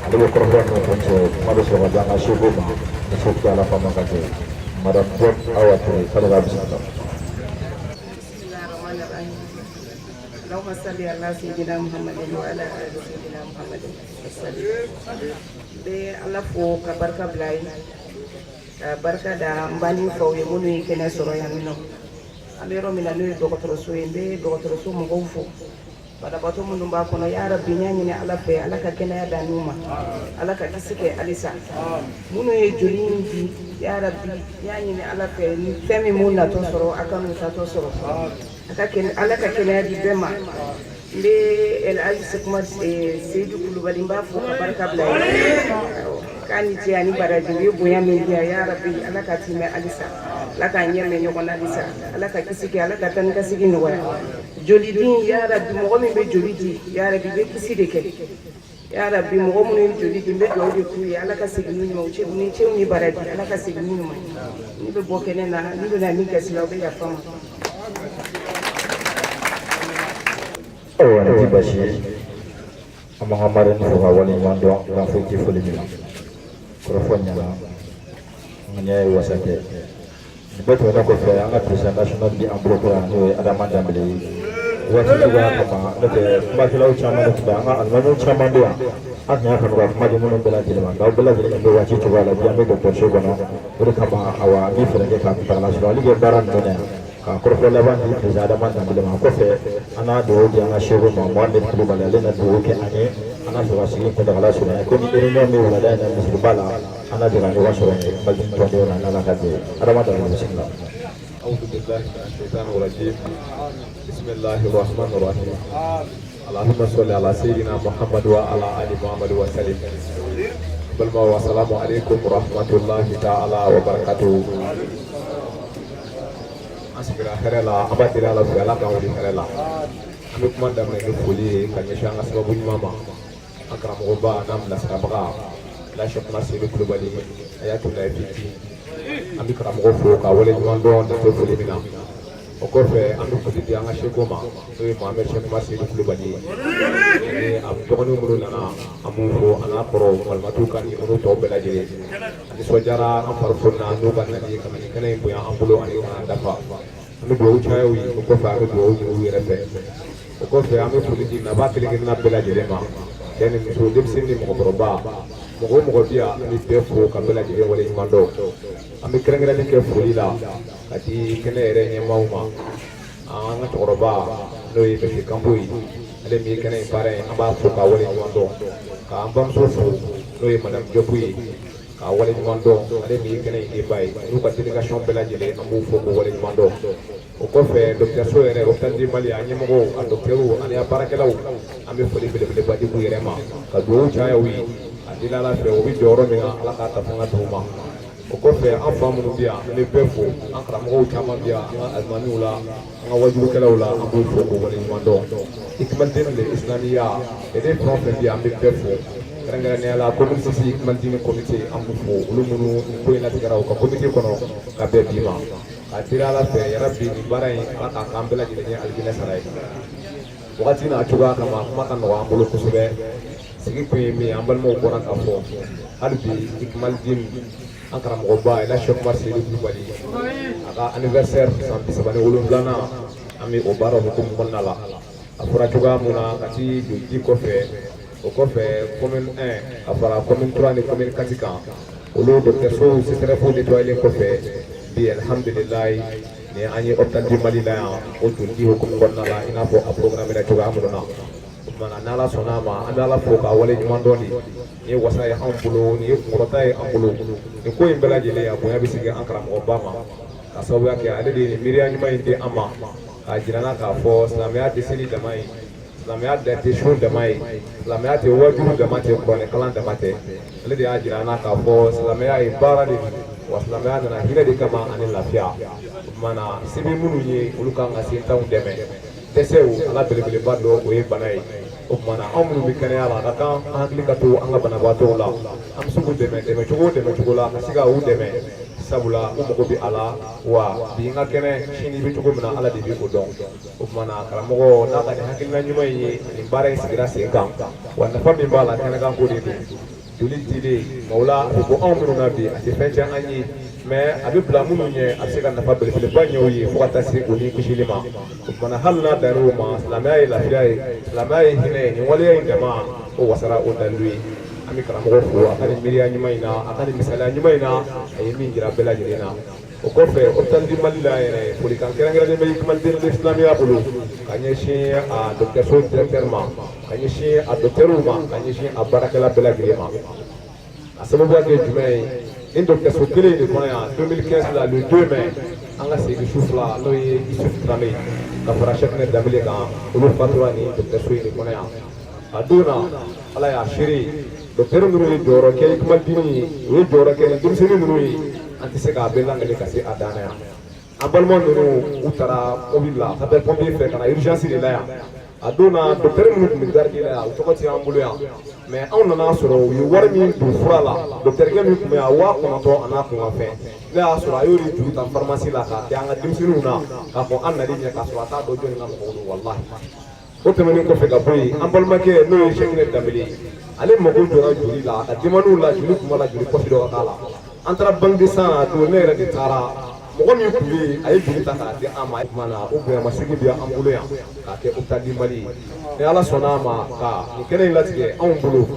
ale ko profo no ko je ma do so ga janga shugo ma so ka ala fama ka je mara jo awa turi kala ga bisata. اللهم صل على سيدنا محمد وعلى ال سيدنا محمد وسلم be ala fo ka barka blay ka barka da mbani fo ye munu kene soro ya mino alero mina no dokotoro so yembe dokotoro so mo gofo bada bato mundu ba kono ya rabbi nyani ne ala fe ala ka kene ya danuma ala ka kisike alisa munu ye jolindi ya rabbi nyani ne ala fe ni femi munna to soro akanu ta to soro akaken ala ka kene di bema le el aziz kuma Seydou Coulibaly mba fo ka barka blay kani ti ani baraji ye bonya min dia ya rabbi ala ka time alisa ala ka nyeme nyogona alisa ala ka kisike ala ka tan kasigi no ya joli din ya rabbi mo min be joli di ya rabbi be kiside ke ya rabbi mo mo ni joli din be do ku ya ala ka sigi ni mo che ni baraji ala ka sigi ni mo ni be bokene na ni do na ni kasila be ya fama Nanti basi Muhammadan fuha wali mando na fuki fulimi mikrofonnya la nganyai wasake nibeto na ko fe anga president national di ambro ko ni adama dambele wati juga kama nete kuma kila uchama nete anga almanu uchama dia anya kan ko kuma di muno bela dilema ga bela dilema ndo wati to wala dia me ko posho kono uri kama awa mi frenge ka international lige baran done ka korfo laban di president man dambele ma ko fe ana do dia nga shego ma Mohamed Coulibaly le na do ke ane ana so wasigi ko daga la sura ko ni ere no me wala da na misri bala ana de ga wa sura ne magin to de na la ka de adama da bismillah a'udhu billahi minash shaitanir rajim bismillahir rahmanir rahim allahumma salli ala sayyidina muhammad wa ala ali muhammad wa sallim balma wa assalamu alaikum warahmatullahi ta'ala wa barakatuh asbira herela abatira la fi ala ka wali herela ami kuma damne no foli ka nyesha nga sababu mama akram go ba nam la sabaka la shokna Seydou Coulibaly ayatullah fiti ami kram go fo ka wali mando on to foli mina o ko fe ami ko di anga sheko ma to Mohamed Seydou Coulibaly ni am to no muru nana amu fo ana pro wal matu kan ni no to bela jere ani so jara am farfuna no kan ni kam ni kana bu ya ambulo ani na dafa ami do chawi ko fa ko do wi refe o ko fe ami fuli di na ba tele na bela jere ma dene mi so dem sindi mo ko ba mo dia ni defo ka bela jere wala mando ami krengera ni ke fuli la ati kene re ni mauma anga to ba no yi be kamboyi ale mi kene pare amba fo ka wala mando ka ambam so fo no yi madam jopuyi ka wala mando ale mi kene e bay nu ka délégation bela jere amu fo ko wala mando o ko fe docteur so ere hôpital di Mali anyi mo a docteur o ani barakelaw ambe foli bele badi bu yere ma ka do chaya wi adila la fe o bi doro mi ala ka ta fanga duma o ko fe an famu no dia ne befo an kra mo chama dia almani ula nga wajulu kala ula abu fo ko wala mando ikmal din le islamiya e de prof dia ambe befo karanga ne ala community si ikmal din comité amu fo ulumunu ko ina tigara ko comité kono ka be bima atira la fe ya rabbi barai aka kambela jilenya aljina sarai wakati na atuga kama maka no ambulo kusube sigi ko mi ambal mo ko ran afo albi ikmal din ankara mo ba ila shok mar Seydou Coulibaly aka anniversaire sambi sabane wolum lana ami o baro ko mo nala afura tuga muna kati di ko fe o ko fe commune 1 afara commune 3 ni commune katika olo docteur so c'est très fort nettoyer ko fe bi alhamdulillah ni ani hôpital di Mali la o tundi ko konna la ina fo a programme la tuga amuna mana nala sonama andala fo ka wale mandoni ni wasa ya ambulo ni ngorota ya ambulo ni ko imbela jele ya boya bisige ankara mo Obama ka sabu yake ade ni miriya nyuma inde ama ka jirana ka fo islamia de sili da mai islamia de te shun da mai islamia te waju da mate ko ne kalan da mate ade de ajirana ka fo islamia ibara de wa silamɛya nana hinɛ de kama ani lafiya o kumana se bɛ minnu ye olu kan ka sentanw dɛmɛ dɛsɛw ala belebeleba dɔ o ye bana ye o kumana anw minnu bɛ kɛnɛya la a ka kan an hakili ka to an ka banabaatɔw la an bɛ se k'u dɛmɛ cogo la ka se ka u dɛmɛ sabula u mago bɛ a la wa bi n ka kɛnɛ sini bɛ cogo min na ala de bɛ o dɔn o kumana karamɔgɔ n'a ka nin hakilina ɲuman in ye nin baara in sigira sen kan wa nafa min b'a la kɛnɛkan ko de don joli dilen maaw la a bɛ bɔ anw minnu na bi a tɛ fɛn tiɲɛ an ye mais a bɛ bila minnu ɲɛ a bɛ se ka nafa belebeleba ɲɛ u ye fo ka taa se o ni kisili ma o kumana hali n'a danna o ma silamɛya ye lafiya ye silamɛya ye hinɛ ye nin waleya in dama o wasara o dalilu ye an bɛ karamɔgɔ fo a ka nin miiriya ɲuman in na a ka nin misaliya ɲuman in na a ye min jira bɛɛ lajɛlen na o kɔfɛ hôpital du Mali la yɛrɛ folikan kɛrɛnkɛrɛnnen bɛ Ikmaden de Islamia bolo ka ɲɛsin a dɔgɔtɔrɔso directeur ma ka ɲɛsin a docteurw ma ka ɲɛsin a baarakɛla bɛɛ lajɛlen ma a sababuya kɛ jumɛn ye nin dɔgɔtɔrɔso kelen in de kɔnɔ yan 2015 la le 2 mai an ka segin su fila n'o ye Isuf Tramé ka fara Cheikhna Dambele kan olu fatura ni dɔgɔtɔrɔso in de kɔnɔ yan a don na ala y'a seere docteur ninnu ye jɔyɔrɔ kɛ Ikmadini ye u ye jɔyɔrɔ kɛ denmisɛnnin ninnu ye an tɛ se k'a bɛɛ langale ka se a dan na yan an balima ninnu u taara mobili la ka taa pompier fɛ ka na urgence de la yan a don na docteur minnu tun bɛ garidi la yan u tɔgɔ tɛ an bolo yan mais anw nana sɔrɔ u ye wari min don fura la docteurkɛ min tun bɛ yan 9,000 a n'a kun ka fɛn ne y'a sɔrɔ a y'o de juru ta pharmacie la k'a kɛ an ka denmisɛnninw na k'a fɔ an nali ɲɛ k'a sɔrɔ a t'a dɔn jɔnni ka mɔgɔw don walahi o tɛmɛnen kɔfɛ ka bɔ yen an balimakɛ n'o ye Cheikhna Dambele ale mago jɔra joli la a ka denmaniw la joli tun b'a la joli pɔsi dɔ ka k'a la an taara banque de sang a don ne yɛrɛ de taara mɔgɔ min tun bɛ yen a ye joli ta k'a di an ma tuma na o bonyamasegin bɛ an bolo yan k'a kɛ hôpital du Mali ye ni ala sɔnna a ma ka nin kɛnɛ in latigɛ anw bolo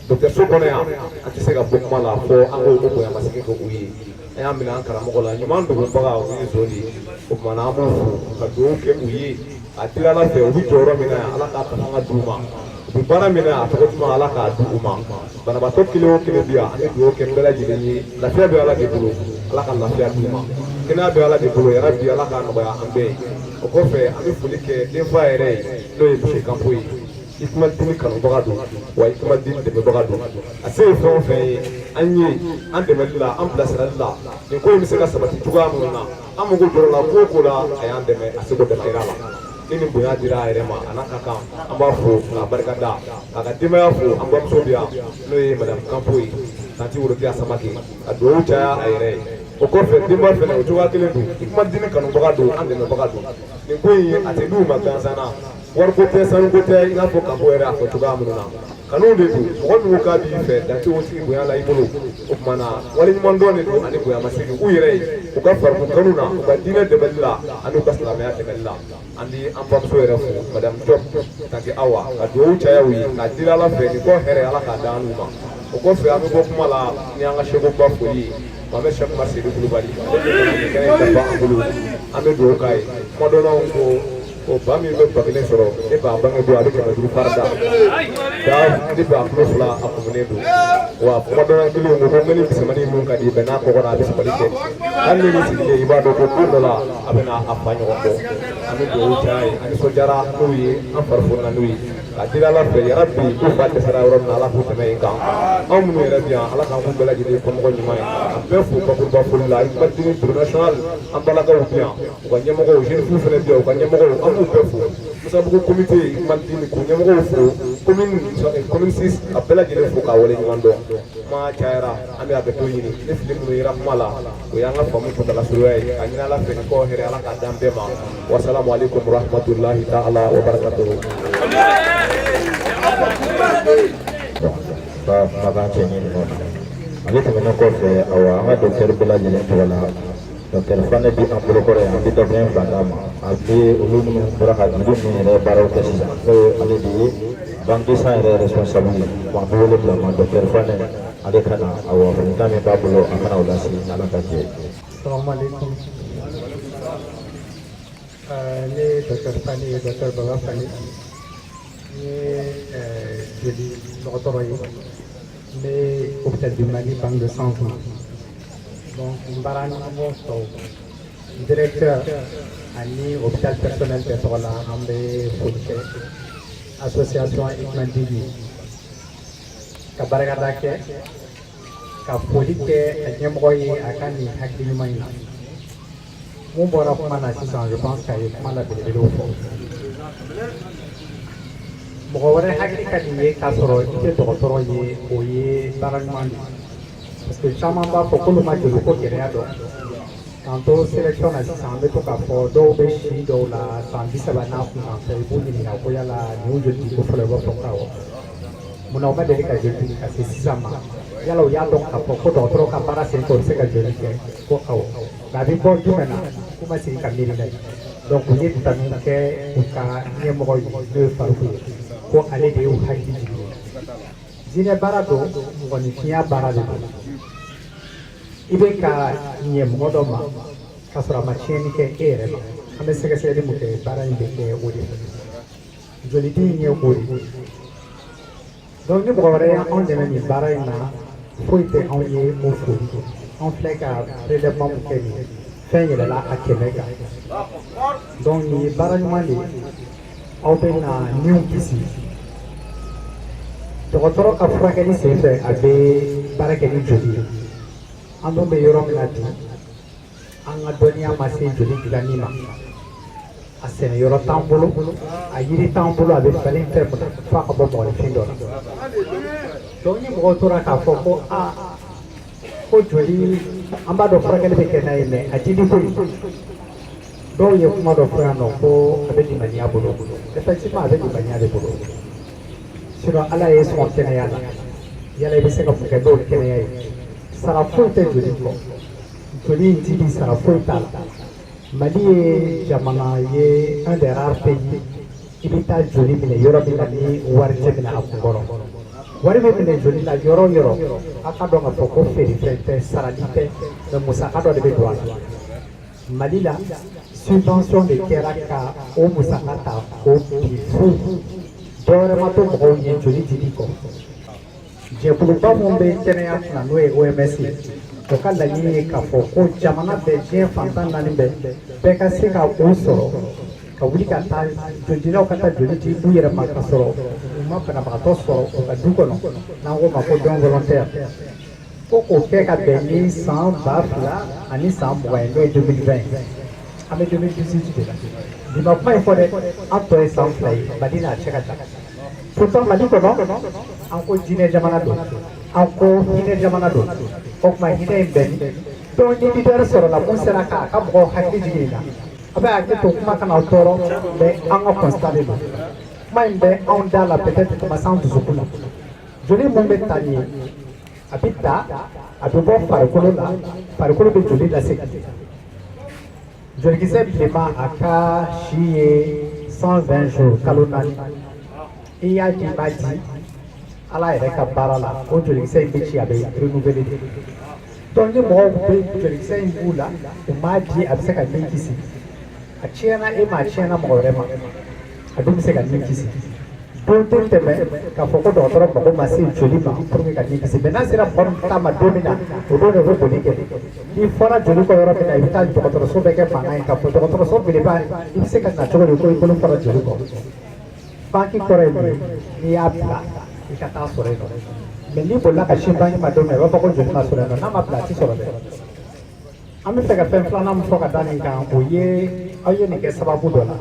dɔgɔtɔrɔso kɔnɔ yan an tɛ se ka bɔ kuma la fɔ an k'o bonyamasegin kɛ u ye an y'a minɛ an karamɔgɔ la ɲuman dogonbaga o ye zon de ye o kumana an b'u fo ka dugawu kɛ u ye a dira ala fɛ u bɛ jɔyɔrɔ min na yan ala k'a tanga d'u ma u bɛ baara min na a tɔgɔ tuma ala k'a di u ma banabaatɔ kelen o kelen bɛ yan an bɛ dugawu kɛ bɛɛ lajɛlen ye lafiya bɛ ala de bolo ala ka lafiya d'u ma kɛnɛya bɛ ala de bolo yɛrɛ bi ala k'a nɔgɔya an bɛɛ ye o kɔfɛ an bɛ foli kɛ denfa yɛrɛ ye n'o ye misi kanpo ye Ikmadini kanubaga don wa Ikmadini dɛmɛbaga don a se ye fɛn o fɛn ye an ye an dɛmɛli la an bilasirali la nin ko in bɛ se ka sabati cogoya minnu na an mago jɔra la ko o ko la a y'an dɛmɛ a se ko dɛmɛ yira la ni nin bonya dira a yɛrɛ ma a n'a ka kan an b'a fo k'a barikada k'a ka denbaya fo an bamuso bɛ yan n'o ye madame Kanpo ye tanti Worokiya Samake ka dugawu caya a yɛrɛ ye o kɔfɛ denba fɛnɛ o cogoya kelen don Ikmadini kanubaga don an dɛmɛbaga don nin ko in ye a tɛ d'u ma gansan na wariko tɛ sanuko tɛ i n'a fɔ Kanpo yɛrɛ a fɔ cogoya minnu na kanu de don mɔgɔ min ko k'a b'i fɛ dante o sigi bonya la i bolo o kumana waleɲuman dɔn de don ani bonyamasegin u yɛrɛ ye u ka farikolo kanu na u ka diinɛ dɛmɛli la ani u ka silamɛya dɛmɛli la an di an bamuso yɛrɛ fo madame Diop tanti Awa ka dugawu caya u ye k'a dira ala fɛ nin kɔ hɛrɛ ala k'a d'an n'u ma o kɔfɛ an bɛ bɔ kuma la ni an ka sɛkoba foli ye Mohamed Cheikh Umar Seydou Kulubali ale de nana nin kɛnɛ in dafa an bolo an bɛ dugawu k'a ye kuma dɔ la ko o ba min bɛ ba kelen sɔrɔ e b'a bange don a bɛ 500 fara da ne b'a kulo fila a kumunen don wa kuma dɔ la kelen ko ŋɛni misɛnmanin mun ka di bɛn n'a kɔgɔra a bɛ sabali kɛ hali ni nin sigilen i b'a dɔn ko don dɔ la a bɛ na a fa ɲɔgɔn kɔ an bɛ dugawu caya ye an nisɔndiyara n'u ye an fari fonina n'u ye ka dira ala fɛ yarabi k'u fa dɛsɛra yɔrɔ min na ala k'u tɛmɛ yen kan anw minnu yɛrɛ bi yan ala k'an k'u bɛɛ lajɛlen kɔmɔgɔ ɲuman ye a bɛɛ fo bakuruba foli la Ikmadini bureau national an balakaw bi yan u ka ɲɛmɔgɔw jeune fou fɛnɛ bi yan u ka ɲɛmɔgɔw an b'u bɛɛ fo Musabugu comité Ikmadini k'u ɲɛmɔgɔw fo commune 6 a bɛɛ lajɛlen fo k'a wale ɲuman dɔn kuma cayara an bɛ a bɛ to ɲini ne fili minnu yera kuma la o y'an ka faamu kuntala suruya ye a ɲini ala fɛ nin kɔ hɛrɛ ala k'a d'an bɛɛ ma wasalamu alaikum warahmatullahi ta'ala wa barakatuhu ba magan cɛ ɲini nɔ ale tɛmɛnen kɔfɛ awa an ka docteur bɛɛ lajɛlen tɔgɔ la docteur Fane bi an bolokɔrɔ yan an bɛ dɔfɛn fila d'a ma a bɛ olu minnu bɔra ka joli min yɛrɛ baaraw kɛ sisan n'o ye ale de ye banque de sang yɛrɛ responsable ye wa an bɛ wele bila ma docteur Fane ale ka na awa folikan min b'a bolo a kana o lase ni ala ka jɛ. Assalamu alaikum. Ne docteur Fane ye docteur Baba Fane ne joli dɔgɔtɔrɔ ye n bɛ hôpital du Mali banque de sang kɔnɔ donc n baara ɲɔgɔn tɔw directeur ani hôpital personnel bɛɛ tɔgɔ la an bɛ foli kɛ association Ikmadini ka barikada kɛ ka foli kɛ a ɲɛmɔgɔ ye a ka nin hakili ɲuman in na mun bɔra kuma na sisan je pense k'a ye kuma la belebelew fɔ mɔgɔ wɛrɛ hakili ka di ye k'a sɔrɔ i tɛ dɔgɔtɔrɔ ye o ye baara ɲuman de parce que caman b'a fɔ k'olu ma joli ko gɛlɛya dɔn k'an to sélection na sisan an bɛ to k'a fɔ dɔw bɛ si dɔw la san 30 n'a kun kan fɛ i b'u ɲininka ko yala nin joli ko fɔlɔ i b'a fɔ awɔ munna u ma deli ka joli ka se sisan ma yala u y'a dɔn k'a fɔ ko dɔgɔtɔrɔ ka baara sen fɛ u bɛ se ka joli kɛ ko awɔ nka a bɛ bɔ jumɛn na k'u ma segin ka miiri n'a ye donc u ye tanu kɛ u ka ɲɛmɔgɔ ye n'o ye Faruku ye ko ale de y'u hakili jigin diinɛ baara don mɔgɔninfinya baara de don i bɛ ka ɲɛ mɔgɔ dɔ ma k'a sɔrɔ a ma tiɲɛni kɛ e yɛrɛ ma an bɛ sɛgɛsɛgɛli mun kɛ baara in bɛ kɛ o de fɛ jolidi in ye o de ye donc ni mɔgɔ wɛrɛ y'anw dɛmɛ nin baara in na foyi tɛ anw ye o foli kɛ anw filɛ ka prélèvement mun kɛ nin fɛn yɛlɛla a kɛmɛ kan donc nin ye baara ɲuman de ye aw bɛ na niw kisi dɔgɔtɔrɔ ka furakɛli sen fɛ a bɛ baara kɛ ni joli ye an dun bɛ yɔrɔ min na bi an ka dɔnniya ma se joli dilanni ma a sɛnɛ yɔrɔ t'an bolo a yiri t'an bolo a bɛ falen fɛn mun na f'a ka bɔ mɔgɔninfin dɔ la donc ni mɔgɔw tora k'a fɔ ko ko joli an b'a dɔn furakɛli bɛ kɛ n'a ye mɛ a dili ko dɔw ye kuma dɔ fɔ yan nɔ ko a bɛ limaniya bolo effectivement a bɛ limaniya de bolo sinon ala ye sɔn kɛnɛya la yala i bɛ se ka mun kɛ n'o kɛnɛya ye sara foyi tɛ joli kɔ joli in dili sara foyi t'a la Mali ye jamana ye un des rares pays i bɛ taa joli minɛ yɔrɔ min na ni wari tɛ minɛ a kun kɔrɔ wari bɛ minɛ joli la yɔrɔ o yɔrɔ a ka dɔn k'a fɔ ko feerefɛn tɛ sarali tɛ mais musaka dɔ de bɛ don a la Mali la subvention de kɛra ka o musaka ta k'o bin fu dɔwɛrɛ ma to mɔgɔw ye joli dili kɔ jɛkuluba mun bɛ kɛnɛya kunna n'o ye OMS ye o ka laɲini ye k'a fɔ ko jamana bɛɛ diɲɛ fantan naani bɛɛ ka se ka o sɔrɔ ka wuli ka taa jolidilaw ka taa joli di u yɛrɛ ma ka sɔrɔ u ma banabagatɔ sɔrɔ u ka du kɔnɔ n'an k'o ma ko don volontaire ko k'o kɛ ka bɛn ni san 2000 ani san 20 ye n'o ye 2020 an bɛ 2018 de la nin ma kuma in fɔ dɛ an tɔ ye san 2 ye Mali n'a cɛ ka jan pourtant Mali kɔnɔ an ko jinɛ jamana don an ko hinɛ jamana don o tuma hinɛ in bɛn donc ni leader sɔrɔla mun sera k'a ka mɔgɔw hakili jigin na a bɛ hakili to kuma kana tɔɔrɔ mais an ka constat de don kuma in bɛ anw da la peut-être ka ma s'an dusukun na joli mun bɛ ta nin ye a bɛ ta a bɛ bɔ farikolo la farikolo bɛ joli lase jolikisɛ bilenman a ka si ye 120 jours kalo 4 i y'a di i m'a di ala yɛrɛ ka baara la o jolikisɛ in bɛ ci a bɛ renouveler de donc ni mɔgɔw bɛ jolikisɛ in b'u la u m'a di a bɛ se ka min kisi a tiɲɛna e ma a tiɲɛna mɔgɔ wɛrɛ ma a dun bɛ se ka min kisi don tɛ tɛmɛ k'a fɔ ko dɔgɔtɔrɔ mago ma se joli ma pour que ka min kisi mais n'a sera mɔgɔ min ta ma don min na o don de bɛ boli kɛ n'i fɔra joli kɔ yɔrɔ min na i bɛ taa dɔgɔtɔrɔso bɛɛ kɛ mankan ye k'a fɔ dɔgɔtɔrɔso belebeleba i bɛ se ka na cogo di ko i bolo fɔra joli kɔ banki kɔrɔ ye mun ye n'i y'a bila i ka taa sɔrɔ yen nɔ mais n'i bolila ka sin banki ma don min na i b'a fɔ ko joli ma sɔrɔ yen nɔ n'a ma bila a ti sɔrɔ dɛ an bɛ fɛ ka fɛn filanan min fɔ ka da nin kan o ye aw ye nin kɛ sababu dɔ la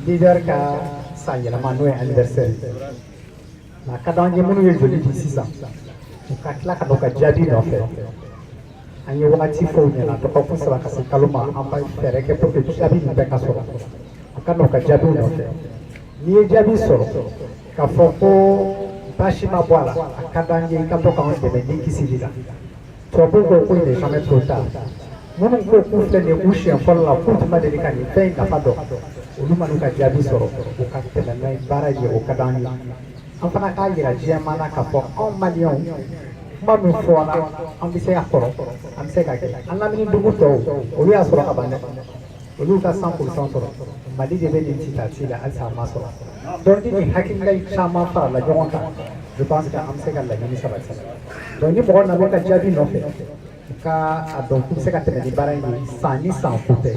leader ka san yɛlɛma n'o ye anniversaire nka a ka d'an ye minnu ye joli di sisan u ka tila ka n'u ka jaabi nɔfɛ an ye wagati fɔw ɲɛna dɔgɔkun 3 ka se kalo ma an bɛ fɛɛrɛ kɛ pour que jaabi nin bɛɛ ka sɔrɔ u ka n'u ka jaabiw nɔfɛ n'i ye jaabi sɔrɔ k'a fɔ ko baasi ma bɔ a la a ka d'an ye i ka to k'anw dɛmɛ ni kisili la tubabuw ko ko il n'est jamais trop tard minnu ko k'u filɛ nin ye k'u siɲɛ fɔlɔ la k'u tun ma deli ka nin fɛn in nafa dɔn olu ma n'u ka jaabi sɔrɔ u ka tɛmɛ n'a ye baara ye o ka d'an ye an fana k'a yira diɲɛma na k'a fɔ anw maliyɛnw kuma min fɔra an bɛ se ka kɔrɔ an bɛ se ka kɛ an lamini dugu tɔw olu y'a sɔrɔ ka ban dɛ olu ka 100% sɔrɔ Mali de bɛ nin ci ta ci la halisa a ma sɔrɔ donc ni nin hakilina caman farala ɲɔgɔn kan je pense que an bɛ se ka laɲini sabati donc ni mɔgɔ nana ka jaabi nɔfɛ u ka a dɔn k'u bɛ se ka tɛmɛ ni baara in ye san ni san ko tɛ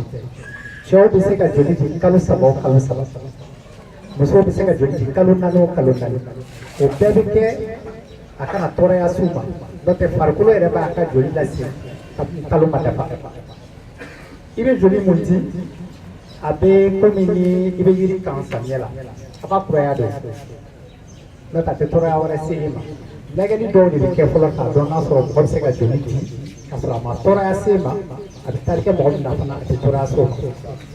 cɛw bɛ se ka joli di kalo 3 o kalo 3 musow bɛ se ka joli di kalo 4 o kalo 4 o bɛɛ bɛ kɛ a kana tɔɔrɔya s'u ma n'o tɛ farikolo yɛrɛ b'a ka joli lase kabini kalo ma dafa i bɛ joli mun di a bɛ komi ni i bɛ yiri kan samiyɛ la a b'a kuraya dɔn n'o tɛ a tɛ tɔɔrɔya wɛrɛ se e ma lajɛli dɔw de bɛ kɛ fɔlɔ k'a dɔn n'a sɔrɔ mɔgɔ bɛ se ka joli di k'a sɔrɔ a ma tɔɔrɔya se ma a bɛ taari kɛ mɔgɔ min na fana a tɛ tɔɔrɔya se o ma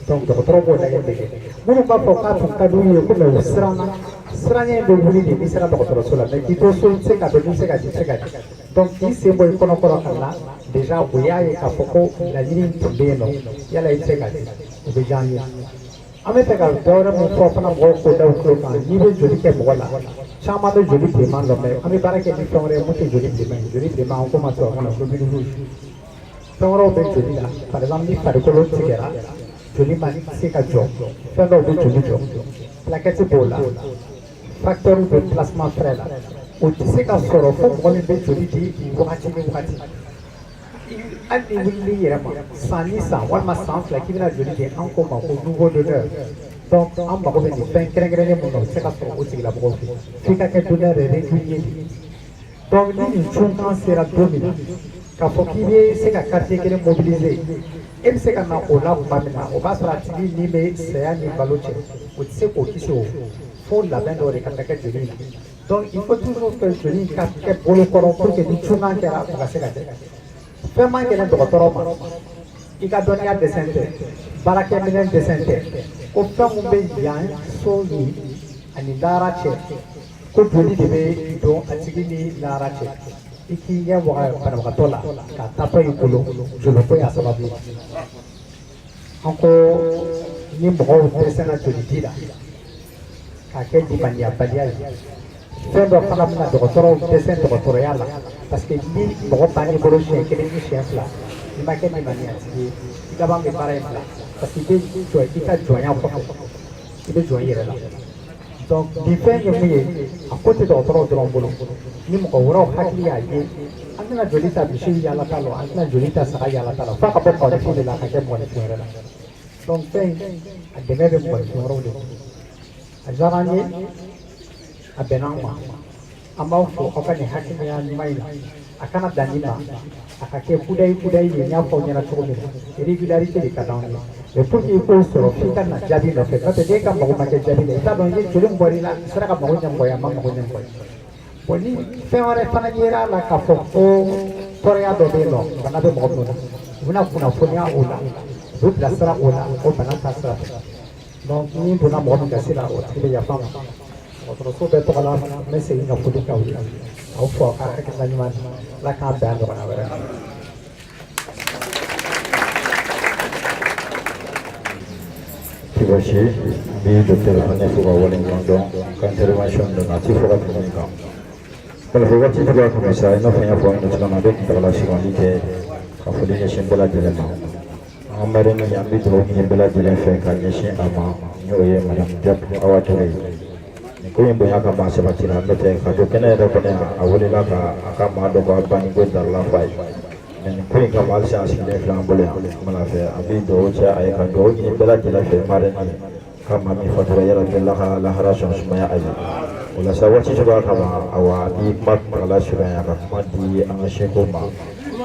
donc dɔgɔtɔrɔ b'o lajɛ bɛ kɛ minnu b'a fɔ k'a tun ka d'u ye komi u siranna siranya bɛ wuli de n'i sera dɔgɔtɔrɔso la mais k'i to so i tɛ se ka dɔn n'i bɛ se ka di i tɛ se ka di donc k'i sen bɔ i kɔnɔkɔrɔ ka na déjà o y'a ye k'a fɔ ko laɲini in tun bɛ yen nɔ yala i bɛ se ka di o bɛ diya an ye an bɛ fɛ ka dɔwɛrɛ min fɔ fana mɔgɔw k'o da u tulo kan n'i bɛ joli kɛ mɔgɔ la caman bɛ joli bilenman dɔn mɛ an bɛ baara kɛ ni fɛn wɛrɛ ye mun tɛ joli bilenman ye joli bilenman an ko ma tubabu kan na globule rouge fɛn wɛrɛw bɛ joli la par exemple ni farikolo tigɛra joli ma se ka jɔ fɛn dɔw bɛ joli jɔ plaquette b'o la facteur bɛ plasma frais la o tɛ se ka sɔrɔ fo mɔgɔ min bɛ joli di wagati ni wagati hali ni wulili yɛrɛ ma san ni san walima san fila k'i bɛna joli di an ko ma ko nouveau donneur donc an mago bɛ nin fɛn kɛrɛnkɛrɛnnen mun na o tɛ se ka sɔrɔ o tigilamɔgɔw fɛ f'i ka kɛ donneur régulier de donc ni nin cunkan sera don min na k'a fɔ k'i bɛ se ka quartier kelen mobiliser e bɛ se ka na o la tuma min na o b'a sɔrɔ a tigi ni bɛ saya ni balo cɛ o tɛ se k'o kisi o fo labɛn dɔ de ka taa kɛ joli la donc il faut toujours que joli ka kɛ bolokɔrɔ pour que ni cunkan kɛra o ka se ka kɛ fɛn man gɛlɛn dɔgɔtɔrɔ ma i ka dɔnniya dɛsɛn tɛ baarakɛminɛn dɛsɛn tɛ ko fɛn mun bɛ yan so ni ani lahara cɛ ko joli de bɛ don a tigi ni lahara cɛ i k'i ɲɛ waga banabagatɔ la k'a tatɔ i bolo joliko y'a sababu ye an ko ni mɔgɔw dɛsɛnna joli di la k'a kɛ limaniyabaliya ye fɛn dɔ fana bɛna dɔgɔtɔrɔw dɛsɛ dɔgɔtɔrɔya la parce que ni mɔgɔ bann'i bolo siɲɛ kelen ni siɲɛ fila i ma kɛ limaniyatigi ye i laban bɛ baara in bila parce que i bɛ jɔ i ka jɔnya kɔfɛ i bɛ jɔ i yɛrɛ la donc nin fɛn ye mun ye a ko tɛ dɔgɔtɔrɔw dɔrɔn bolo ni mɔgɔ wɛrɛw hakili y'a ye an tɛna joli ta misi yaala ta la an tɛna joli ta saga yaala ta la f'a ka bɔ mɔgɔnifin de la ka kɛ mɔgɔnifin wɛrɛ la donc fɛn a dɛmɛ bɛ mɔgɔnifin wɛrɛw de bolo a diyara an ye a bɛnna an ma an b'aw fo aw ka nin hakilina ɲuman in na a kana dan nin ma a ka kɛ kudayi kudayi ye n y'a fɔ aw ɲɛna cogo min na régularité de ka d'anw ye mais pour que i k'o sɔrɔ f'i ka na jaabi nɔfɛ n'o tɛ n'e ka mago ma kɛ jaabi la i t'a dɔn i ye joli min bɔr'i la i sera ka mago ɲɛmɔgɔ ye a ma mago ɲɛmɔgɔ ye bon ni fɛn wɛrɛ fana yera la k'a fɔ ko tɔɔrɔya dɔ bɛ yen nɔ bana bɛ mɔgɔ min na u bɛna kunnafoniya o la u bɛ bilasira o la o bana ta sira fɛ donc ni donna mɔgɔ min gasi la o tigi bɛ yafa ma dɔgɔtɔrɔso bɛɛ tɔgɔ la n bɛ segin ka foli k'aw ye aw fɔ aw ka hakilina ɲuman di ala k'an bɛn a ɲɔgɔnna wɛrɛ ma. Tibashi bi Dr. Hanif fo ka waleɲuman dɔn ka intervention dɔn a ti fɔ ka tɛmɛ nin kan kalifa waati cogoya kɔnɔ sa i n'a fɔ n y'a fɔ an cogoya min na a bɛ kuntagala sugandi kɛ ka foli ɲɛsin bɛɛ lajɛlen ma an ka mari min an bɛ dugawu ɲini bɛɛ lajɛlen fɛ ka ɲɛsin a ma n'o ye madame Jab Awa Ture nin ko in bonya kama a sabatira n'o tɛ ka to kɛnɛ yɛrɛ kɔnɔ yan a welela ka a ka maa dɔ ka banni ko darala f'a ye mais nin ko in kama halisa a sigilen filɛ an bolo yan kumana fɛ an bɛ dugawu cɛ a ye ka dugawu ɲini bɛɛ lajɛlen fɛ mari ni ka maa min fatura yala bɛɛ la ka lahara sɔn sumaya a ye o la sa waati cogoya kama awa ni kuma kuntagala surunya ka kuma di an ka seko ma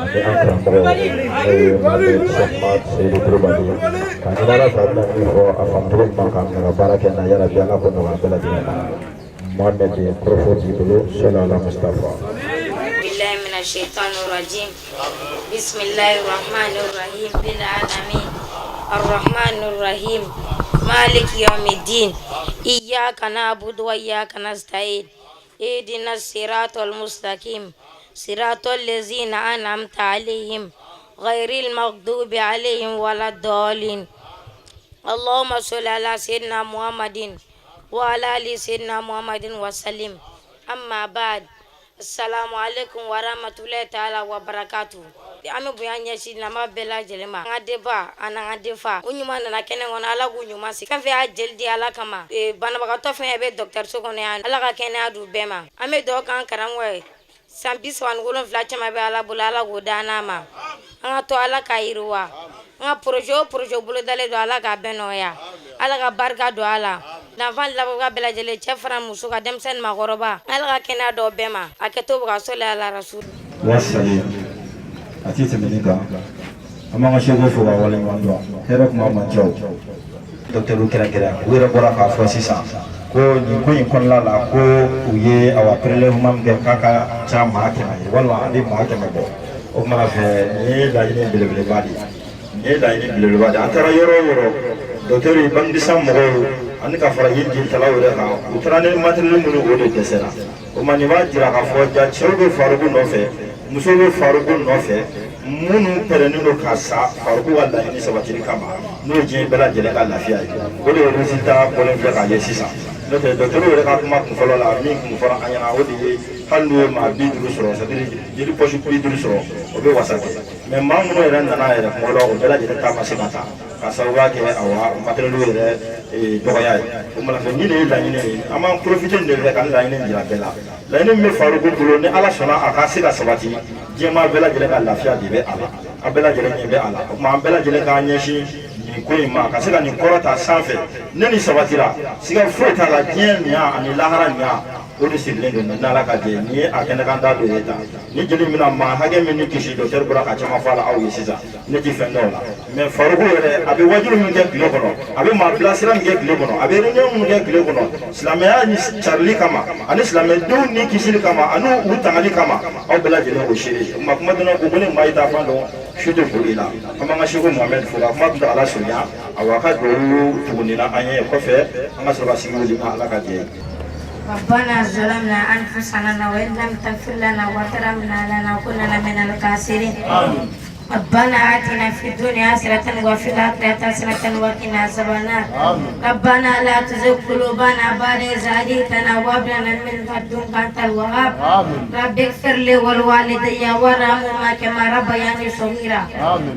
ani an karamɔgɔ n'o ye Mamadu Sɛkumaru Seyidu Kulubali ka ɲini Ala fɛ a bɛna min fɔ a faamucogo ɲuman kan minɛ ka baara kɛ n'a yala bi Ala k'o nɔgɔya bɛɛ lajɛlen ma Mohamed kɔrɔfɔ b'i bolo sɔli ala Mustafa. billahi minash shaitanir rajim bismillahir rahmanir rahim bil alamin arrahmanir rahim maliki yawmiddin iyyaka na'budu wa iyyaka nasta'in ihdinas siratal mustaqim siratal ladzina an'amta alaihim ghairil maghdubi alaihim waladdallin Allahumma sholli ala sayyidina Muhammadin wa ala ali sayyidina Muhammadin wa sallim amma ba'd assalamu alaikum wa rahmatullahi ta'ala wa barakatuh ame bonya ɲɛsi lamɛn bɛɛ lajɛlen ma an ka deba an n'an ka defa o ɲuman nana kɛnɛ kɔnɔ ala k'u ɲuman si fɛn fɛn y'a jeli di ala kama banabagatɔ fɛn bɛ dɔgɔtɔrɔso kɔnɔ yan ala ka kɛnɛya d'u bɛɛ ma an bɛ dugawu k'an karamɔgɔ ye san 37 caman bɛ ala bolo ala k'o d'an ma an ka to ala k'a yiriwa an ka projet o projet bolo dalen don ala k'a bɛɛ nɔgɔya ala ka barika don a la n'enfant labɔbaga bɛɛ lajɛlen cɛ fara muso ka denmisɛnnin maakɔrɔba ala ka kɛnɛya d'o bɛɛ ma a kɛto bɛ ka sɔli ala rasul والسليم أتيت منك أما شيء فوق ولا ما هرب ما جو دكتور كلا كلا وير برا كافوسيسا ko ni ko in kon la ko uye awa prélèvement de kaka chama kema wala andi ma kema bo o mara fe ni la ni bele badi ni la ni bele badi atara yoro docteur bandi sam mo an ka fara yindi talawre ka utrane matelu munu wode desera o mani wa jira ka fo ja chewbe farugo no fe musobe farugo no fe munu perenu ka sa farugo wala ni sabatiri kama no je bela jele ka lafiya ko le resultat ko le ka ye sisa notre docteur le ka kuma kun fɔlɔ la min kun fɔra an ɲɛna o de ye hali n'u ye maa 50 sɔrɔ c'est à dire jeli poche 50 sɔrɔ o bɛ wasa kɛ mais maa minnu yɛrɛ nana yɛrɛ kuma dɔ o bɛɛ lajɛlen ta ma se ka taa ka sababuya kɛ awa matériel yɛrɛ dɔgɔya ye o mana fɛ ni de ye laɲini ye an b'an profiter nin de fɛ ka laɲini jira bɛɛ la laɲini min bɛ Faruku bolo ni Ala sɔnna a ka se ka sabati diɲɛmaa bɛɛ lajɛlen ka lafiya de bɛ a la a bɛɛ lajɛlen ɲɛ bɛ a la o tuma an bɛɛ lajɛlen k'an ɲɛsin ko in ma ka se ka nin kɔrɔta sanfɛ ne ni sabatira siga foyi t'a la diɲɛ ɲa ani lahara ɲa o de sigilen don n'Ala ka jɛ ni ye a kɛnɛkan da dɔ ye tan ni jeli mina maa hakɛ min ni kisi docteur bɔra ka caman fɔ a la aw ye sisan ne ti fɛn dɔw la mais Faruku yɛrɛ a bɛ wajibi min kɛ tile kɔnɔ a bɛ maa bilasira min kɛ tile kɔnɔ a bɛ réunion min kɛ tile kɔnɔ silamɛya ni carili kama ani silamɛdenw ni kisili kama ani u tangali kama aw bɛɛ lajɛlen o seere ma kuma dɔn ko ne maa i ta fan dɔn su tɛ foli la an b'an ka seko Mohamed fo ka kuma tun tɛ Ala surunya awa ka duwawu tuguni na an ye kɔfɛ an ka sɔrɔ ka sigi wuli ma Ala ka jɛ ربنا ظلمنا أنفسنا وإن لم تغفر لنا وترحمنا لنكونن من الخاسرين ربنا آتنا في الدنيا حسنة وفي الآخرة حسنة وقنا عذاب النار ربنا لا تزغ قلوبنا بعد إذ هديتنا وهب لنا من لدنك أنت الوهاب رب اغفر لي ولوالدي وارحمهما كما ربياني صغيرا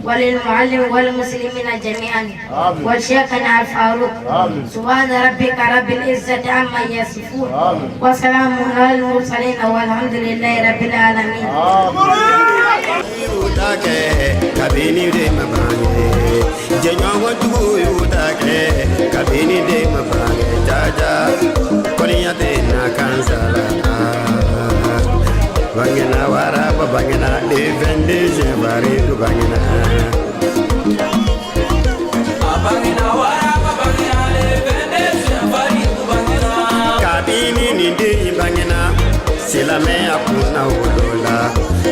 وللمعلم والمسلمين جميعا وشيخنا الفاروق سبحان ربك رب العزة عما يصفون وسلام على المرسلين والحمد لله رب العالمين kabini de mabane jenyo tu yutake kabini de mabane jaja koniya de na kansala bangena wara bangena de vende je bari du bangena bangena wara bangena de vende je bari du bangena kabini ni de bangena silame apuna ulola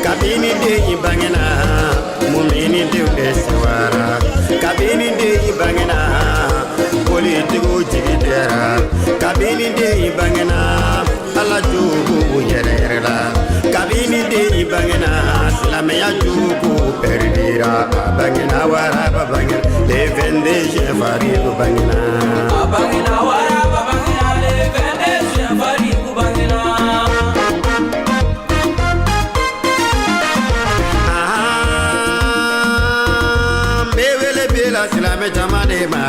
kabini de bangena mumini de deswara kabini de bangena politiku jigidera kabini de bangena ala jugu yerera kabini de bangena silame ya jugu perdira bangena wara bangena de vende je fari bangena bangena wara bangena de vende je fari bangena silame jamade ma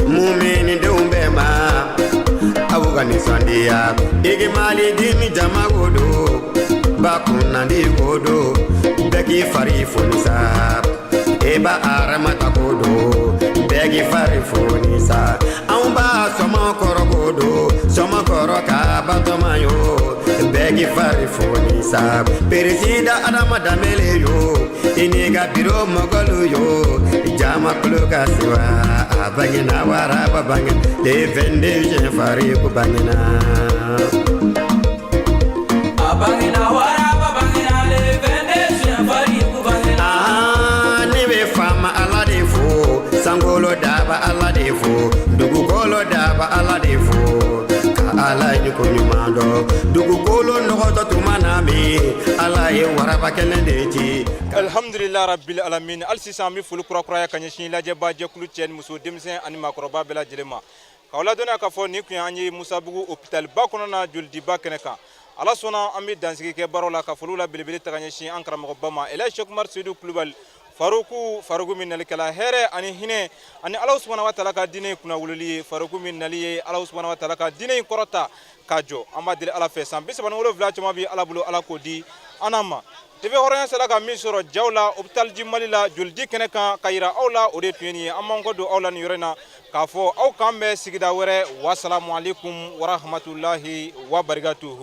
mumini deumbe ma awugani sandia igi mali dini jama godo bakuna ndi godo begi fari fonisa eba aramata godo begi fari fonisa amba soma koro godo soma koro ka batomayo begi fari fonisa peresida adama damele yo iniga biro mogolu yo jama kuluka siwa bangena wara bangena de vende je fari ku bangena bangena wara bangena de vende je fari ku bangena ne be fama ala de fo sangolo daba ala de fo dugu golo daba ala de fo ka ala ni ko nyumando dugu golo no to tumana mi ala ye wara bakene de ti alhamdulillah rabbil alamin alsisa mi fulu kura kura ya kanyeshi laje baje kulu chen muso demsen ani makroba bela jelema kawla dona ka fo ni ku anyi musa bugu hospital ba kono na juldi ba keneka ala sona ami dansigi ke barola ka fulula bilbili taganyeshi ankara mo bama ela Sheikh Umar Seydou Coulibaly Faruku min nalikala here ani hine ani Allah subhanahu wa ta'ala ka dine kuna wululi Faruku min naliye Allah subhanahu wa ta'ala ka dine korota kajo amadile ala fesan bisabana wolo vla chama bi ala bulu ala kodi anama tebe horan sala ka min soro jawla hospital jimalila juldi keneka kayira awla ode tuyeni amango do awla ni yorena ka fo aw kambe sigida were wassalamu alaikum wa rahmatullahi wa barakatuh.